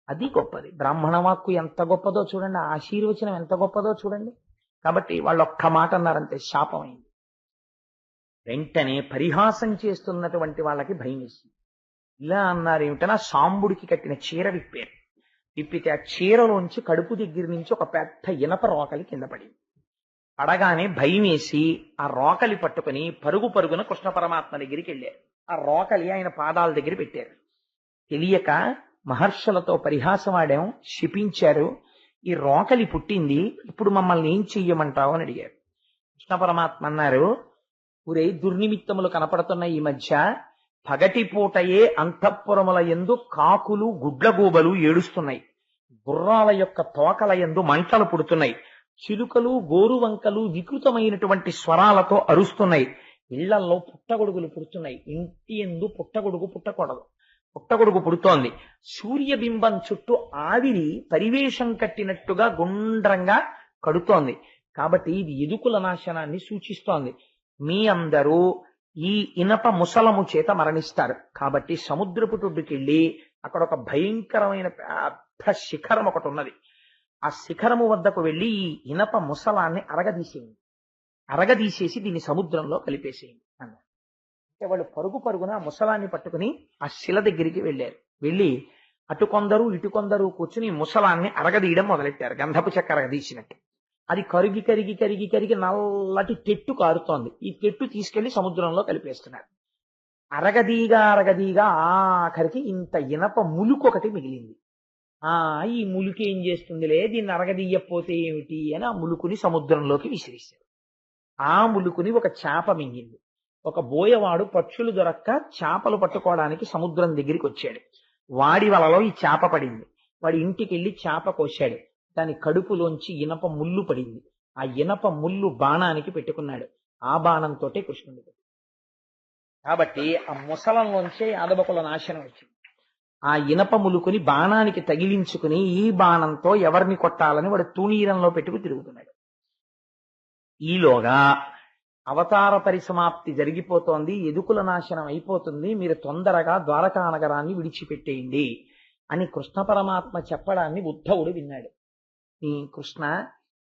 అది గొప్పది. బ్రాహ్మణ వాక్కు ఎంత గొప్పదో చూడండి, ఆశీర్వచనం ఎంత గొప్పదో చూడండి. కాబట్టి వాళ్ళు ఒక్క మాట అన్నారంటే శాపమైంది. వెంటనే పరిహాసం చేస్తున్నటువంటి వాళ్ళకి భయం వేసింది. ఇలా అన్నారు ఏమిటన్నా, సాంబుడికి కట్టిన చీర విప్పితే ఆ చీరలోంచి కడుపు దగ్గర నుంచి ఒక పెద్ద ఇనప రోకలి కింద పడింది. పడగానే భయం వేసి ఆ రోకలి పట్టుకుని పరుగున కృష్ణ పరమాత్మ దగ్గరికి వెళ్ళారు. ఆ రోకలి ఆయన పాదాల దగ్గర పెట్టారు. తెలియక మహర్షులతో పరిహాసం ఆడాం, శిపించారు, ఈ రోకలి పుట్టింది, ఇప్పుడు మమ్మల్ని ఏం చెయ్యమంటావు అని అడిగారు. కృష్ణ పరమాత్మ అన్నారు, ఊరే దుర్నిమిత్తములు కనపడుతున్న ఈ మధ్య పగటిపూటయే అంతఃపురముల యందు కాకులు గుడ్లగూబలు ఏడుస్తున్నాయి, గుర్రాల యొక్క తోకల యందు మంటలు పుడుతున్నాయి, చిలుకలు గోరువంకలు వికృతమైనటువంటి స్వరాలతో అరుస్తున్నాయి, ఇళ్లల్లో పుట్టగొడుగులు పుడుతున్నాయి. ఇంటి యందు పుట్టగొడుగు పుట్టకూడదు, పుట్టగొడుగు పుడుతోంది. సూర్యబింబం చుట్టూ ఆవిరి పరివేషం కట్టినట్టుగా గుండ్రంగా కడుతోంది. కాబట్టి ఇది ఎదుకుల నాశనాన్ని సూచిస్తోంది. మీ అందరూ ఈ ఇనప ముసలము చేత మరణిస్తారు. కాబట్టి సముద్రపు ఒడ్డుకెళ్ళి అక్కడ ఒక భయంకరమైన పెద్ద శిఖరం ఒకటి ఉన్నది, ఆ శిఖరము వద్దకు వెళ్లి ఈ ఇనప ముసలాన్ని అరగదీసేసి దీన్ని సముద్రంలో కలిపేసేయండి అన్నారు. అంటే వాళ్ళు పరుగు పరుగున ఆ ముసలాన్ని పట్టుకుని ఆ శిల దగ్గరికి వెళ్ళారు. వెళ్ళి అటు కొందరు ఇటు కొందరు కూర్చుని ముసలాన్ని అరగదీయడం మొదలెట్టారు, గంధపు చెక్క అరగదీసినట్టు. అది కరిగి కరిగి కరిగి కరిగి నల్లటి తెట్టు కారుతోంది. ఈ తెట్టు తీసుకెళ్లి సముద్రంలో కలిపేస్తున్నారు. అరగదీగా ఆఖరికి ఇంత ఇనప ములుకు ఒకటి మిగిలింది. ఈ ములుకు ఏం చేస్తుందిలే, దీన్ని అరగదీయకపోతే ఏమిటి అని ఆ ములుకుని సముద్రంలోకి విసిరిస్తారు. ఆ ములుకుని ఒక చేప మింగింది. ఒక బోయవాడు పక్షులు దొరక్క చేపలు పట్టుకోవడానికి సముద్రం దగ్గరికి వచ్చాడు. వాడి వలలో ఈ చేప పడింది. వాడి ఇంటికి వెళ్ళి చేప కోశాడు. దాని కడుపులోంచి ఇనప ముళ్ళు పడింది. ఆ ఇనప ముళ్ళు బాణానికి పెట్టుకున్నాడు. ఆ బాణంతో కృష్ణుడు. కాబట్టి ఆ ముసలంలోంచే యాదవకుల నాశనం వచ్చింది. ఆ ఇనప ములుకుని బాణానికి తగిలించుకుని ఈ బాణంతో ఎవరిని కొట్టాలని వాడు తూణీరంలో పెట్టుకు తిరుగుతున్నాడు. ఈలోగా అవతార పరిసమాప్తి జరిగిపోతోంది, ఎదుకుల నాశనం అయిపోతుంది, మీరు తొందరగా ద్వారకా నగరాన్ని విడిచిపెట్టేయండి అని కృష్ణ పరమాత్మ చెప్పడాన్ని ఉద్ధవుడు విన్నాడు. కృష్ణ,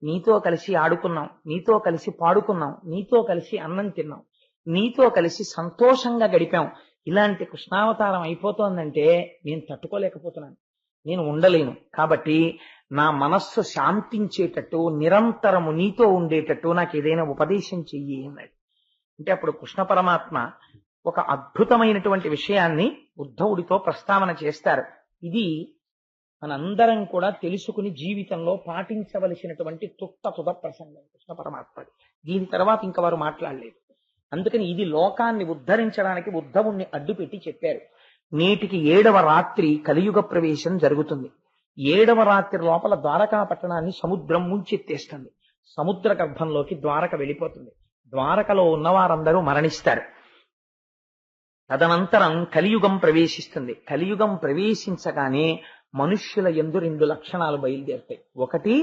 నీతో కలిసి ఆడుకున్నాం, నీతో కలిసి పాడుకున్నాం, నీతో కలిసి అన్నం తిన్నాం, నీతో కలిసి సంతోషంగా గడిపాం. ఇలాంటి కృష్ణావతారం అయిపోతోందంటే నేను తట్టుకోలేకపోతున్నాను, నేను ఉండలేను. కాబట్టి నా మనస్సు శాంతించేటట్టు, నిరంతరము నీతో ఉండేటట్టు నాకు ఏదైనా ఉపదేశం చెయ్యి అన్నాడు. అంటే అప్పుడు కృష్ణ పరమాత్మ ఒక అద్భుతమైనటువంటి విషయాన్ని ఉద్ధవుడితో ప్రస్తావన చేస్తారు. ఇది మనందరం కూడా తెలుసుకుని జీవితంలో పాటించవలసినటువంటి తుద ప్రసంగం కృష్ణ పరమాత్మ. దీని తర్వాత ఇంక వారు మాట్లాడలేదు. అందుకని ఇది లోకాన్ని ఉద్ధరించడానికి ఉద్ధవుణ్ణి అడ్డుపెట్టి చెప్పారు. నేటికి 7వ రాత్రి కలియుగ ప్రవేశం జరుగుతుంది. 7వ రాత్రి లోపల ద్వారకా పట్టణాన్ని సముద్రం ముంచెత్తేస్తుంది. సముద్ర గర్భంలోకి ద్వారక వెళ్ళిపోతుంది. ద్వారకలో ఉన్నవారందరూ మరణిస్తారు. తదనంతరం కలియుగం ప్రవేశిస్తుంది. కలియుగం ప్రవేశించగానే మనుష్యుల యందు 2 లక్షణాలు బయలుదేరుతాయి. ఒకటి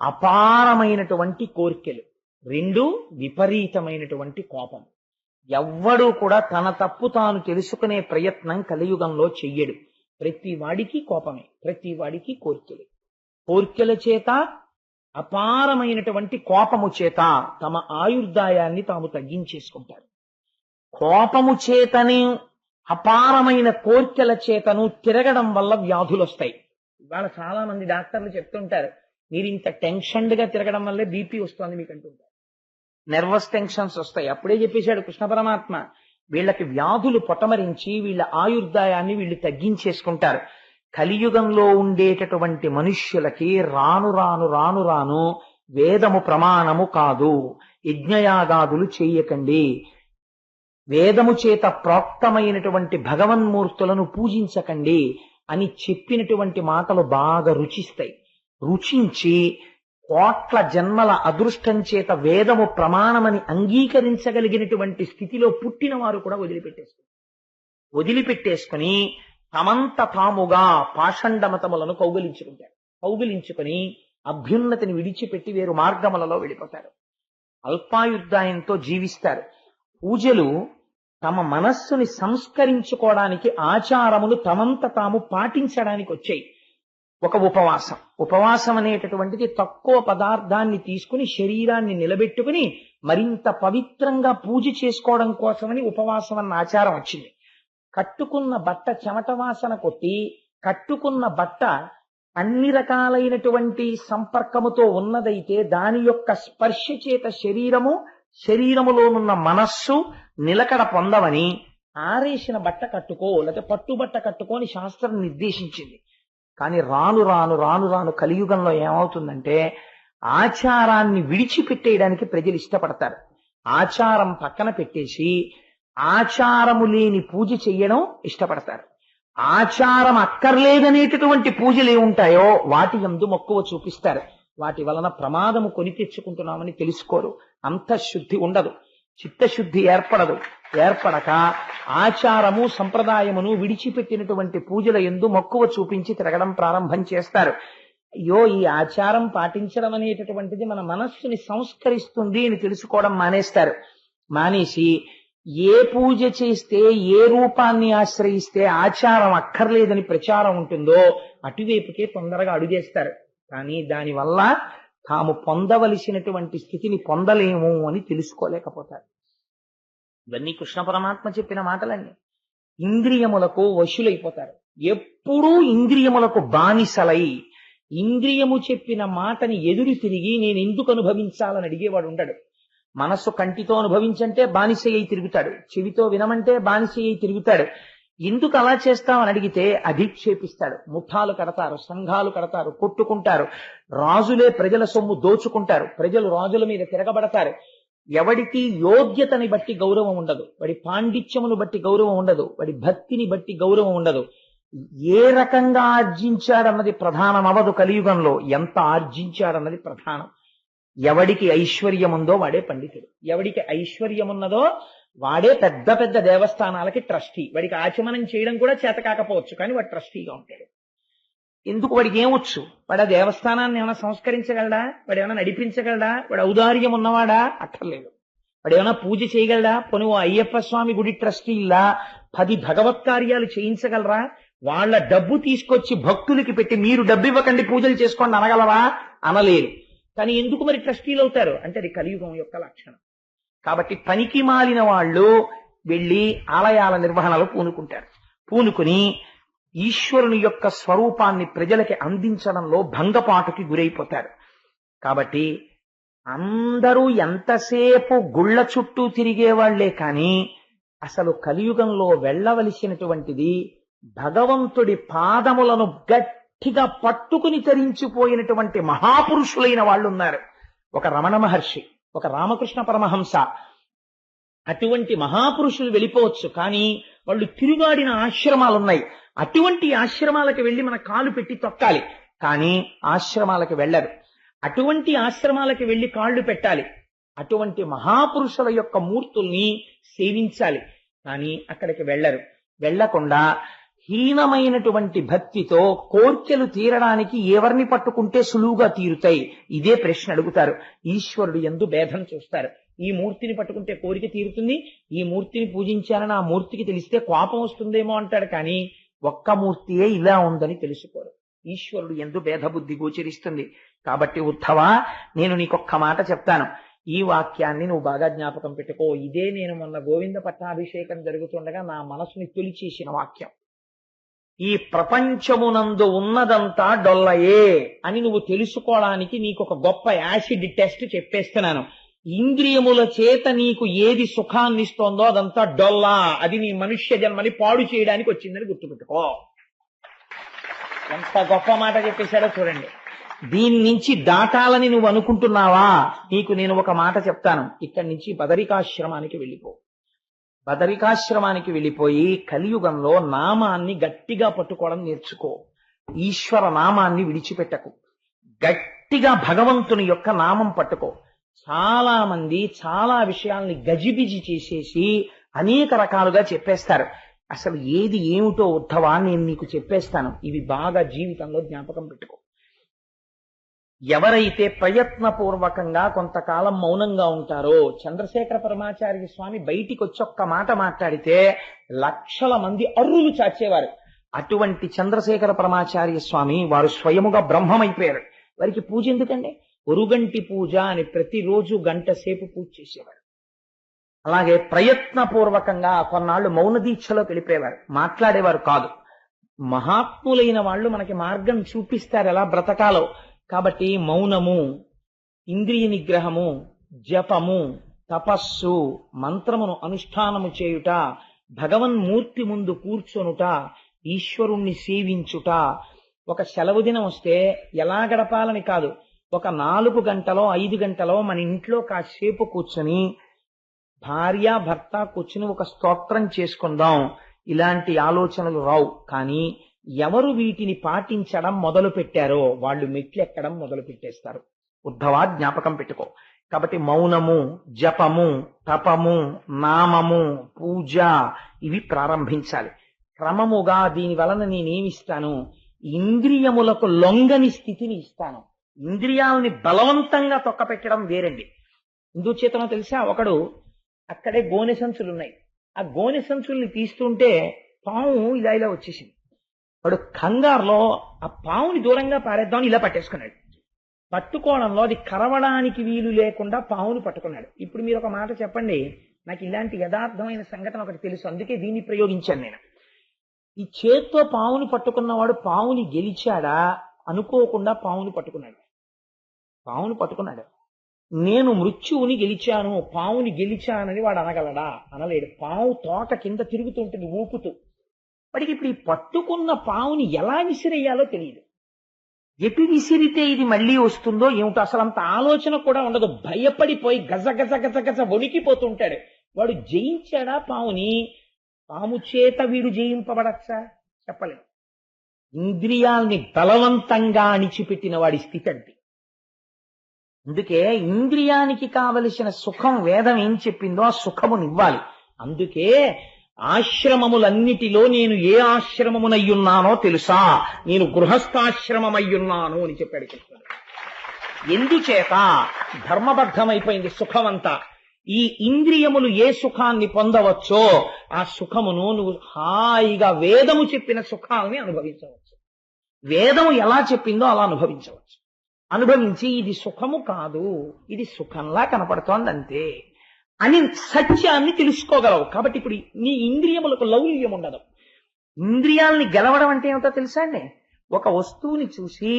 అపారమైనటువంటి కోరికలు, 2 విపరీతమైనటువంటి కోపం. ఎవ్వడూ కూడా తన తప్పు తాను తెలుసుకునే ప్రయత్నం కలియుగంలో చెయ్యడు. ప్రతి వాడికి కోపమే, ప్రతి వాడికి కోరికలే. కోరికల చేత, అపారమైనటువంటి కోపము చేత తమ ఆయుర్దాయాన్ని తాము తగ్గించేసుకుంటారు. కోపము చేతని, అపారమైన కోరికల చేతను తిరగడం వల్ల వ్యాధులు వస్తాయి. ఇవాళ చాలా మంది డాక్టర్లు చెప్తుంటారు, మీరు ఇంత టెన్షన్డ్ గా తిరగడం వల్లే బీపీ వస్తుంది మీకు అంటుంటారు, నర్వస్ టెన్షన్స్ వస్తాయి. అప్పుడే చెప్పేశాడు కృష్ణ పరమాత్మ, వీళ్ళకి వ్యాధులు పొటమరించి వీళ్ళ ఆయుర్దాయాన్ని వీళ్ళు తగ్గించేసుకుంటారు. కలియుగంలో ఉండేటటువంటి మనుష్యులకి రాను రాను రాను రాను వేదము ప్రమాణము కాదు, యజ్ఞయాగాదులు చెయ్యకండి, వేదము చేత ప్రోక్తమైనటువంటి భగవన్మూర్తులను పూజించకండి అని చెప్పినటువంటి మాటలు బాగా రుచిస్తాయి. రుచించి కోట్ల జన్మల అదృష్టం చేత వేదము ప్రమాణమని అంగీకరించగలిగినటువంటి స్థితిలో పుట్టిన వారు కూడా వదిలిపెట్టేసుకుని తమంత తాముగా పాషండమతములను కౌగిలించుకుని అభ్యున్నతిని విడిచిపెట్టి వేరు మార్గములలో వెళ్ళిపోతారు. అల్పాయుర్దాయంతో జీవిస్తారు. పూజలు తమ మనస్సుని సంస్కరించుకోవడానికి, ఆచారములు తమంత తాము పాటించడానికి వచ్చాయి. ఒక ఉపవాసం అనేటటువంటిది తక్కువ పదార్థాన్ని తీసుకుని శరీరాన్ని నిలబెట్టుకుని మరింత పవిత్రంగా పూజ చేసుకోవడం కోసమని ఉపవాసం అన్న ఆచారం వచ్చింది. కట్టుకున్న బట్ట చెమట వాసన కొట్టి, కట్టుకున్న బట్ట అన్ని రకాలైనటువంటి సంపర్కముతో ఉన్నదైతే దాని యొక్క స్పర్శ చేత శరీరములోనున్న మనస్సు నిలకడ పొందవని ఆరేసిన బట్ట కట్టుకో, లేకపోతే పట్టుబట్ట కట్టుకోని శాస్త్రం నిర్దేశించింది. కానీ రాను రాను రాను రాను కలియుగంలో ఏమవుతుందంటే ఆచారాన్ని విడిచిపెట్టేయడానికి ప్రజలు ఇష్టపడతారు. ఆచారం పక్కన పెట్టేసి ఆచారము లేని పూజ చెయ్యడం ఇష్టపడతారు. ఆచారం అక్కర్లేదనేటటువంటి పూజలు ఏముంటాయో వాటి యందు మక్కువ చూపిస్తారు. వాటి వలన ప్రమాదము కొని తెచ్చుకుంటున్నామని తెలుసుకోరు. అంతఃశుద్ధి ఉండదు, చిత్తశుద్ధి ఏర్పడక ఆచారము సంప్రదాయమును విడిచిపెట్టినటువంటి పూజల యందు మక్కువ చూపించి తిరగడం ప్రారంభం చేస్తారు. అయ్యో, ఈ ఆచారం పాటించడం అనేటటువంటిది మన మనస్సుని సంస్కరిస్తుంది అని తెలుసుకోవడం మానేసి ఏ పూజ చేస్తే, ఏ రూపాన్ని ఆశ్రయిస్తే ఆచారం అక్కర్లేదని ప్రచారం ఉంటుందో అటువైపుకే తొందరగా అడుగేస్తారు. కానీ దానివల్ల తాము పొందవలసినటువంటి స్థితిని పొందలేము అని తెలుసుకోలేకపోతారు. ఇవన్నీ కృష్ణ పరమాత్మ చెప్పిన మాటలన్నీ. ఇంద్రియములకు వశులైపోతారు. ఎప్పుడూ ఇంద్రియములకు బానిసలై ఇంద్రియము చెప్పిన మాటని ఎదురు తిరిగి నేను ఎందుకు అనుభవించాలని అడిగేవాడు ఉండడు. మనస్సు కంటితో అనుభవించంటే బానిస అయి తిరుగుతాడు, చెవితో వినమంటే బానిస అయి తిరుగుతాడు. ఎందుకు అలా చేస్తామని అడిగితే అధిక్షేపిస్తాడు. ముఠాలు కడతారు, సంఘాలు కడతారు, కొట్టుకుంటారు, రాజులే ప్రజల సొమ్ము దోచుకుంటారు, ప్రజలు రాజుల మీద తిరగబడతారు. ఎవడికి యోగ్యతని బట్టి గౌరవం ఉండదు, వాడి పాండిత్యమును బట్టి గౌరవం ఉండదు, వాడి భక్తిని బట్టి గౌరవం ఉండదు. ఏ రకంగా ఆర్జించాడన్నది ప్రధానం అవ్వదు కలియుగంలో, ఎంత ఆర్జించాడన్నది ప్రధానం. ఎవడికి ఐశ్వర్యం ఉందో వాడే పండితుడు, ఎవడికి ఐశ్వర్యం ఉన్నదో వాడే పెద్ద పెద్ద దేవస్థానాలకి ట్రస్టీ. వాడికి ఆచమనం చేయడం కూడా చేత కాకపోవచ్చు, కానీ వాడు ట్రస్టీగా ఉంటాడు. ఎందుకు? వాడికి ఏమొచ్చు? వాడు ఆ దేవస్థానాన్ని ఏమైనా సంస్కరించగలడా? వాడు ఏమైనా నడిపించగలడా? వాడు ఔదార్యం ఉన్నవాడా? అక్కర్లేదు. వాడు ఏమైనా పూజ చేయగలడా? పోనీ ఓ అయ్యప్ప స్వామి గుడి ట్రస్టీలా 10 భగవత్ కార్యాలు చేయించగలరా? వాళ్ళ డబ్బు తీసుకొచ్చి భక్తులకి పెట్టి మీరు డబ్బు ఇవ్వకండి పూజలు చేసుకోండి అనగలవా? అనలేరు. కానీ ఎందుకు మరి ట్రస్టీలు అవుతారు అంటే అది కలియుగం యొక్క లక్షణం. కాబట్టి పనికి మాలిన వాళ్ళు వెళ్లి ఆలయాల నిర్వహణలో పూనుకుంటారు. పూనుకుని ఈశ్వరుని యొక్క స్వరూపాన్ని ప్రజలకి అందించడంలో భంగపాటుకి గురైపోతారు. కాబట్టి అందరూ ఎంతసేపు గుళ్ళ చుట్టూ తిరిగేవాళ్లే కానీ అసలు కలియుగంలో వెళ్ళవలసినటువంటిది భగవంతుడి పాదములను గట్టిగా పట్టుకుని తరించిపోయినటువంటి మహాపురుషులైన వాళ్ళు ఉన్నారు. ఒక రమణ మహర్షి, ఒక రామకృష్ణ పరమహంస, అటువంటి మహాపురుషులు వెళ్ళిపోవచ్చు, కానీ వాళ్ళు తిరుగాడిన ఆశ్రమాలున్నాయి. అటువంటి ఆశ్రమాలకు వెళ్లి మన కాలు పెట్టి తొక్కాలి, కానీ ఆశ్రమాలకు వెళ్లరు. అటువంటి ఆశ్రమాలకు వెళ్లి కాళ్ళు పెట్టాలి. అటువంటి మహాపురుషుల యొక్క మూర్తుల్ని సేవించాలి, కానీ అక్కడికి వెళ్లరు. వెళ్లకుండా హీనమైనటువంటి భక్తితో కోర్కెలు తీరడానికి ఎవరిని పట్టుకుంటే సులువుగా తీరుతాయి, ఇదే ప్రశ్న అడుగుతారు. ఈశ్వరుడు యందు భేదం చూస్తారు. ఈ మూర్తిని పట్టుకుంటే కోరిక తీరుతుంది, ఈ మూర్తిని పూజించాలని ఆ మూర్తికి తెలిస్తే కోపం వస్తుందేమో అంటాడు, కానీ ఒక్క మూర్తియే ఇలా ఉందని తెలుసుకోరు. ఈశ్వరుడు యందు భేదబుద్ధి గోచరిస్తుంది. కాబట్టి ఉద్ధవా, నేను నీకొక్క మాట చెప్తాను, ఈ వాక్యాన్ని నువ్వు బాగా జ్ఞాపకం పెట్టుకో. ఇదే నేను మొన్న గోవింద పట్టాభిషేకం జరుగుతుండగా నా మనసుని తొలిచేసిన వాక్యం. ఈ ప్రపంచమునందు ఉన్నదంతా డొల్లయే అని నువ్వు తెలుసుకోవడానికి నీకు ఒక గొప్ప యాసిడ్ టెస్ట్ చెప్పేస్తున్నాను. ఇంద్రియముల చేత నీకు ఏది సుఖాన్ని ఇస్తోందో అదంతా డొల్లా, అది నీ మనుష్య జన్మని పాడు చేయడానికి వచ్చిందని గుర్తుపెట్టుకో. ఎంత గొప్ప మాట చెప్పేశాడో చూడండి. దీని నుంచి దాటాలని నువ్వు అనుకుంటున్నావా? నీకు నేను ఒక మాట చెప్తాను. ఇక్కడి నుంచి బదరికాశ్రమానికి వెళ్ళిపో. బదరికాశ్రమానికి వెళ్ళిపోయి కలియుగంలో నామాన్ని గట్టిగా పట్టుకోవడం నేర్చుకో. ఈశ్వర నామాన్ని విడిచిపెట్టకు. గట్టిగా భగవంతుని యొక్క నామం పట్టుకో. చాలా మంది చాలా విషయాల్ని గజిబిజి చేసేసి అనేక రకాలుగా చెప్పేస్తారు. అసలు ఏది ఏమిటో ఉద్ధవా నేను నీకు చెప్పేస్తాను. ఇవి బాగా జీవితంలో జ్ఞాపకం పెట్టుకో. ఎవరైతే ప్రయత్నపూర్వకంగా కొంతకాలం మౌనంగా ఉంటారో, చంద్రశేఖర పరమాచార్య స్వామి బయటికి వచ్చి ఒక్క మాట మాట్లాడితే లక్షల మంది అర్రులు చాచేవారు. అటువంటి చంద్రశేఖర పరమాచార్య స్వామి వారు స్వయముగా బ్రహ్మమైపోయారు. వారికి పూజ ఎందుకండి? ఒరుగంటి పూజ అని ప్రతిరోజు గంట సేపు పూజ చేసేవారు. అలాగే ప్రయత్నపూర్వకంగా కొన్నాళ్ళు మౌన దీక్షలో వెళ్ళిపోయేవారు, మాట్లాడేవారు కాదు. మహాత్ములైన వాళ్ళు మనకి మార్గం చూపిస్తారు ఎలా బ్రతకాలో. కాబట్టి మౌనము, ఇంద్రియ నిగ్రహము, జపము, తపస్సు, మంత్రమును అనుష్ఠానము చేయుట, భగవన్మూర్తి ముందు కూర్చొనుట, ఈశ్వరుణ్ణి సేవించుట. ఒక సెలవు దినం వస్తే ఎలా గడపాలని కాదు, ఒక 4 గంటలో 5 గంటలో మన ఇంట్లో కాసేపు కూర్చొని భార్య భర్త కూర్చుని ఒక స్తోత్రం చేసుకుందాం, ఇలాంటి ఆలోచనలు రావు. కానీ ఎవరు వీటిని పాటించడం మొదలు పెట్టారో వాళ్ళు మెట్లెక్కడం మొదలు పెట్టేస్తారు. ఉద్ధవా జ్ఞాపకం పెట్టుకో. కాబట్టి మౌనము, జపము, తపము, నామము, పూజ ఇవి ప్రారంభించాలి. క్రమముగా దీని వలన నేనేమిస్తాను? ఇంద్రియములకు లొంగని స్థితిని ఇస్తాను. ఇంద్రియాలని బలవంతంగా తొక్కపెట్టడం వేరండి. ఎందుచేతనో తెలుసా? ఒకడు అక్కడే గోనె సంచులున్నాయి, ఆ గోనె సంచుల్ని తీస్తుంటే పాము ఇలా ఇలా వచ్చేసింది. వాడు కంగారులో ఆ పావుని దూరంగా పారేద్దామని ఇలా పట్టేసుకున్నాడు. పట్టుకోవడంలో అది కరవడానికి వీలు లేకుండా పావును పట్టుకున్నాడు. ఇప్పుడు మీరు ఒక మాట చెప్పండి, నాకు ఇలాంటి యథార్థమైన సంఘటన ఒకటి తెలుసు, అందుకే దీన్ని ప్రయోగించాను నేను. ఈ చేత్తో పావుని పట్టుకున్నవాడు పావుని గెలిచాడా? అనుకోకుండా పావుని పట్టుకున్నాడు. పావుని పట్టుకున్నాడు. నేను మృత్యువుని గెలిచాను, పావుని గెలిచానని వాడు అనగలడా? అనలేడు. పావు తోక కింద తిరుగుతుంటుంది ఊపుతూ. వాడికి ఇప్పుడు ఈ పట్టుకున్న పావుని ఎలా విసిరేయాలో తెలియదు. ఎటు విసిరితే ఇది మళ్ళీ వస్తుందో ఏమిటో అసలు అంత ఆలోచన కూడా ఉండదు. భయపడిపోయి గజ గజ గజ గజ వణికిపోతుంటాడు. వాడు జయించాడా పావుని? పాము చేత వీడు జయింపబడచ్చా? చెప్పలేము. ఇంద్రియాల్ని బలవంతంగా అణిచిపెట్టిన వాడి స్థితి అంటే. అందుకే ఇంద్రియానికి కావలసిన సుఖం వేదం ఏం చెప్పిందో ఆ సుఖమునివ్వాలి. అందుకే ఆశ్రమములన్నిటిలో నేను ఏ ఆశ్రమమునయ్యున్నానో తెలుసా? నేను గృహస్థాశ్రమమయ్యున్నాను అని చెప్పాడు కృష్ణుడు. ఎందుచేత? ధర్మబద్ధమైపోయింది సుఖమంతా. ఈ ఇంద్రియములు ఏ సుఖాన్ని పొందవచ్చో ఆ సుఖమును నువ్వు హాయిగా వేదము చెప్పిన సుఖాలని అనుభవించవచ్చు. వేదము ఎలా చెప్పిందో అలా అనుభవించవచ్చు. అనుభవించి ఇది సుఖము కాదు, ఇది సుఖంలా కనపడుతోంది అంతే అని సత్యాన్ని తెలుసుకోగలవు. కాబట్టి ఇప్పుడు నీ ఇంద్రియములకు లౌల్యం ఉండదు. ఇంద్రియాలని గెలవడం అంటే ఏమిటో తెలుసా అండి? ఒక వస్తువుని చూసి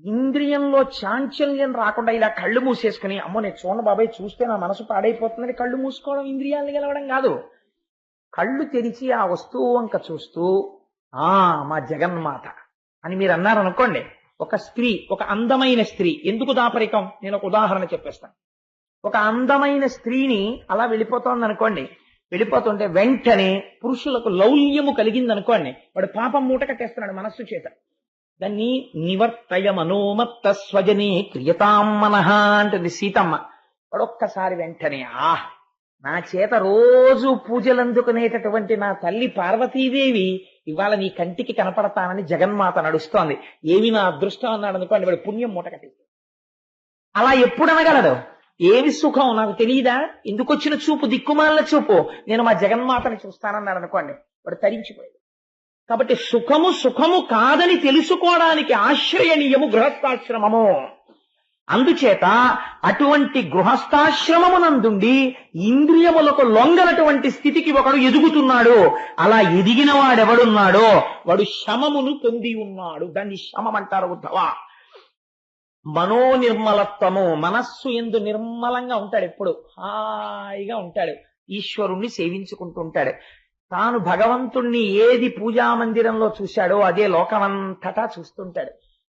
ఇంద్రియంలో చాంచల్యం రాకుండా ఇలా కళ్ళు మూసేసుకుని, అమ్మో నేను చూడండి బాబాయ్ చూస్తే నా మనసు పాడైపోతుందని కళ్ళు మూసుకోవడం ఇంద్రియాలని గెలవడం కాదు. కళ్ళు తెరిచి ఆ వస్తువు వంక చూస్తూ మా జగన్మాత అని మీరు అన్నారనుకోండి. ఒక స్త్రీ, ఒక అందమైన స్త్రీ, ఎందుకు దాపరికం? నేను ఒక ఉదాహరణ చెప్పేస్తాను. ఒక అందమైన స్త్రీని అలా వెళ్ళిపోతోంది అనుకోండి, వెళ్ళిపోతుంటే వెంటనే పురుషులకు లౌల్యము కలిగిందనుకోండి, వాడు పాపం మూట కట్టేస్తున్నాడు మనస్సు చేత. దాన్ని నివర్తయ మనోమత్త స్వజనే క్రియతాం మనః అంటుంది సీతమ్మ. వాడు ఒక్కసారి వెంటనే నా చేత రోజు పూజలు అందుకునేటటువంటి నా తల్లి పార్వతీదేవి ఇవాళ నీ కంటికి కనపడతానని జగన్మాత నడుస్తోంది, ఏమి నా అదృష్టం అన్నాడు అనుకోండి, వాడు పుణ్యం మూట కట్టేస్తాడు. అలా ఎప్పుడు అనగలడు? ఏమి సుఖం నాకు తెలియదా? ఎందుకు వచ్చిన చూపు, దిక్కుమాలిన చూపు, నేను మా జగన్మాతని చూస్తానన్నాడు అనుకోండి, వాడు తరించిపోయాడు. కాబట్టి సుఖము సుఖము కాదని తెలుసుకోవడానికి ఆశ్రయనీయము గృహస్థాశ్రమము. అందుచేత అటువంటి గృహస్థాశ్రమమునందుండి ఇంద్రియములకు లొంగనటువంటి స్థితికి ఒకడు ఎదుగుతున్నాడు. అలా ఎదిగిన వాడెవడున్నాడో వాడు శమమును పొంది ఉన్నాడు. దాన్ని శమం అంటారు ఉద్ధవ. మనోనిర్మలత్వము, మనస్సు ఎందు నిర్మలంగా ఉంటాడు, ఎప్పుడు హాయిగా ఉంటాడు, ఈశ్వరుణ్ణి సేవించుకుంటూ ఉంటాడు. తాను భగవంతుణ్ణి ఏది పూజా మందిరంలో చూశాడో అదే లోకమంతటా చూస్తుంటాడు.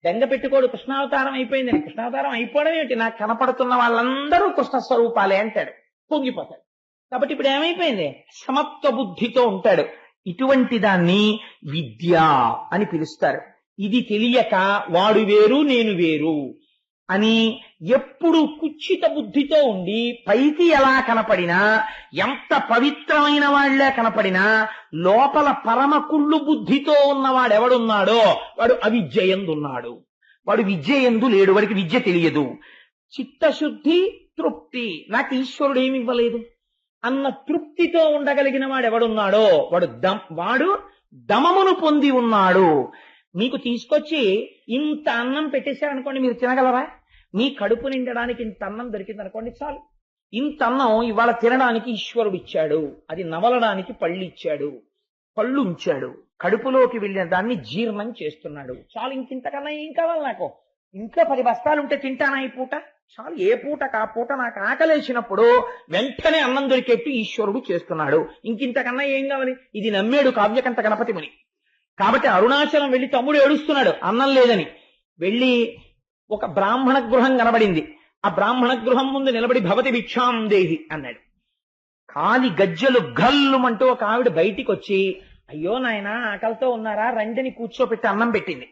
బెంగ పెట్టుకోడు కృష్ణావతారం అయిపోయిందని. కృష్ణావతారం అయిపోవడం ఏమిటి? నాకు కనపడుతున్న వాళ్ళందరూ కృష్ణ స్వరూపాలే అంటాడు, పొంగిపోతాడు. కాబట్టి ఇప్పుడు ఏమైపోయింది? సమత్వ బుద్ధితో ఉంటాడు. ఇటువంటి దాన్ని విద్య అని పిలుస్తారు. ఇది తెలియక వాడు వేరు నేను వేరు అని ఎప్పుడు కుచ్చిత బుద్ధితో ఉండి పైకి ఎలా కనపడినా, ఎంత పవిత్రమైన వాళ్లే కనపడినా, లోపల పరమ కుళ్ళు బుద్ధితో ఉన్నవాడెవడున్నాడో వాడు అవిద్యయందున్నాడు. వాడు విద్యయందు లేడు, వాడికి విద్య తెలియదు. చిత్తశుద్ధి, తృప్తి, నాకు ఈశ్వరుడు ఏమి ఇవ్వలేదు అన్న తృప్తితో ఉండగలిగిన వాడెవడున్నాడో వాడు దమమును పొంది ఉన్నాడు. మీకు తీసుకొచ్చి ఇంత అన్నం పెట్టేశారనుకోండి, మీరు తినగలరా? మీ కడుపు నిండడానికి ఇంత అన్నం దొరికింది అనుకోండి, చాలు. ఇంత అన్నం ఇవాళ తినడానికి ఈశ్వరుడు ఇచ్చాడు, అది నవలడానికి పళ్ళు ఇచ్చాడు, పళ్ళు ఉంచాడు, కడుపులోకి వెళ్ళిన దాన్ని జీర్ణం చేస్తున్నాడు, చాలు. ఇంకింతకన్నా ఏం కావాలి నాకు? ఇంట్లో 10 బస్తాలుంటే తింటానా ఈ పూట? చాలు. ఏ పూటకు ఆ పూట నాకు ఆకలేసినప్పుడు వెంటనే అన్నం దొరికేట్టు ఈశ్వరుడు చేస్తున్నాడు. ఇంకింతకన్నా ఏం కావాలి? ఇది నమ్మేడు కావ్యకంఠ గణపతి ముని. కాబట్టి అరుణాచలం వెళ్లి తమ్ముడు ఏడుస్తున్నాడు అన్నం లేదని. వెళ్లి ఒక బ్రాహ్మణ గృహం కనబడింది. ఆ బ్రాహ్మణ గృహం ముందు నిలబడి భవతి భిక్షాం దేహి అన్నాడు. కాలి గజ్జలు గల్లుమంటూ ఒక ఆవిడ బయటికి వచ్చి, అయ్యో నాయన ఆకలితో ఉన్నారా, రండిని కూర్చోపెట్టి అన్నం పెట్టింది.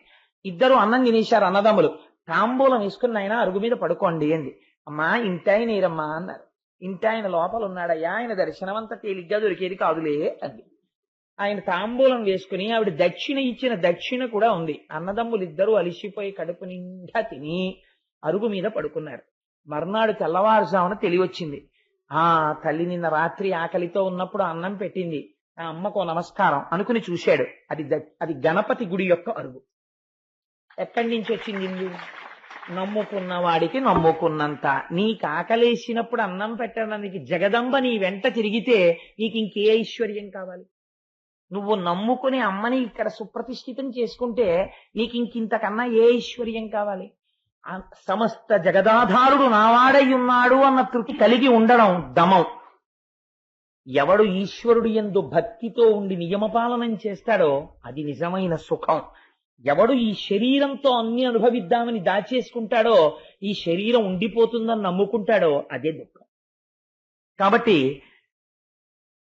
ఇద్దరు అన్నం తినేశారు అన్నదమ్ములు. తాంబూలం వేసుకుని ఆయన అరుగు మీద పడుకోండి అంది. అమ్మా ఇంటాయనీరమ్మా అన్నారు. ఇంటాయన లోపల ఉన్నాడయ్యా, ఆయన దర్శనం అంతా తేలిగ్గా దొరికేది కాదులే అంది. ఆయన తాంబూలం వేసుకుని ఆవిడ దక్షిణ ఇచ్చిన దక్షిణ కూడా ఉంది. అన్నదమ్ములు ఇద్దరూ అలిసిపోయి కడుపు నిండా తిని అరుగు మీద పడుకున్నారు. మర్నాడు తెల్లవారుజామున తెలివచ్చింది. తల్లి నిన్న రాత్రి ఆకలితో ఉన్నప్పుడు అన్నం పెట్టింది, ఆ అమ్మకో నమస్కారం అనుకుని చూశాడు. అది గణపతి గుడి యొక్క అరుగు. ఎక్కడి నుంచి వచ్చింది? నమ్ముకున్న వాడికి నమ్ముకున్నంత. నీకు ఆకలేసినప్పుడు అన్నం పెట్టడానికి జగదంబ నీ వెంట తిరిగితే నీకు ఇంకే ఐశ్వర్యం కావాలి? నువ్వు నమ్ముకుని అమ్మని ఇక్కడ సుప్రతిష్ఠితం చేసుకుంటే నీకు ఇంకింతకన్నా ఏ ఐశ్వర్యం కావాలి? సమస్త జగదాధారుడు నావాడై ఉన్నాడు అన్న తృప్తి కలిగి ఉండడం దమం. ఎవడు ఈశ్వరుడు యందు భక్తితో ఉండి నియమపాలనం చేస్తాడో అది నిజమైన సుఖం. ఎవడు ఈ శరీరంతో అన్ని అనుభవిద్దామని దాచేసుకుంటాడో, ఈ శరీరం ఉండిపోతుందని నమ్ముకుంటాడో అదే దుఃఖం. కాబట్టి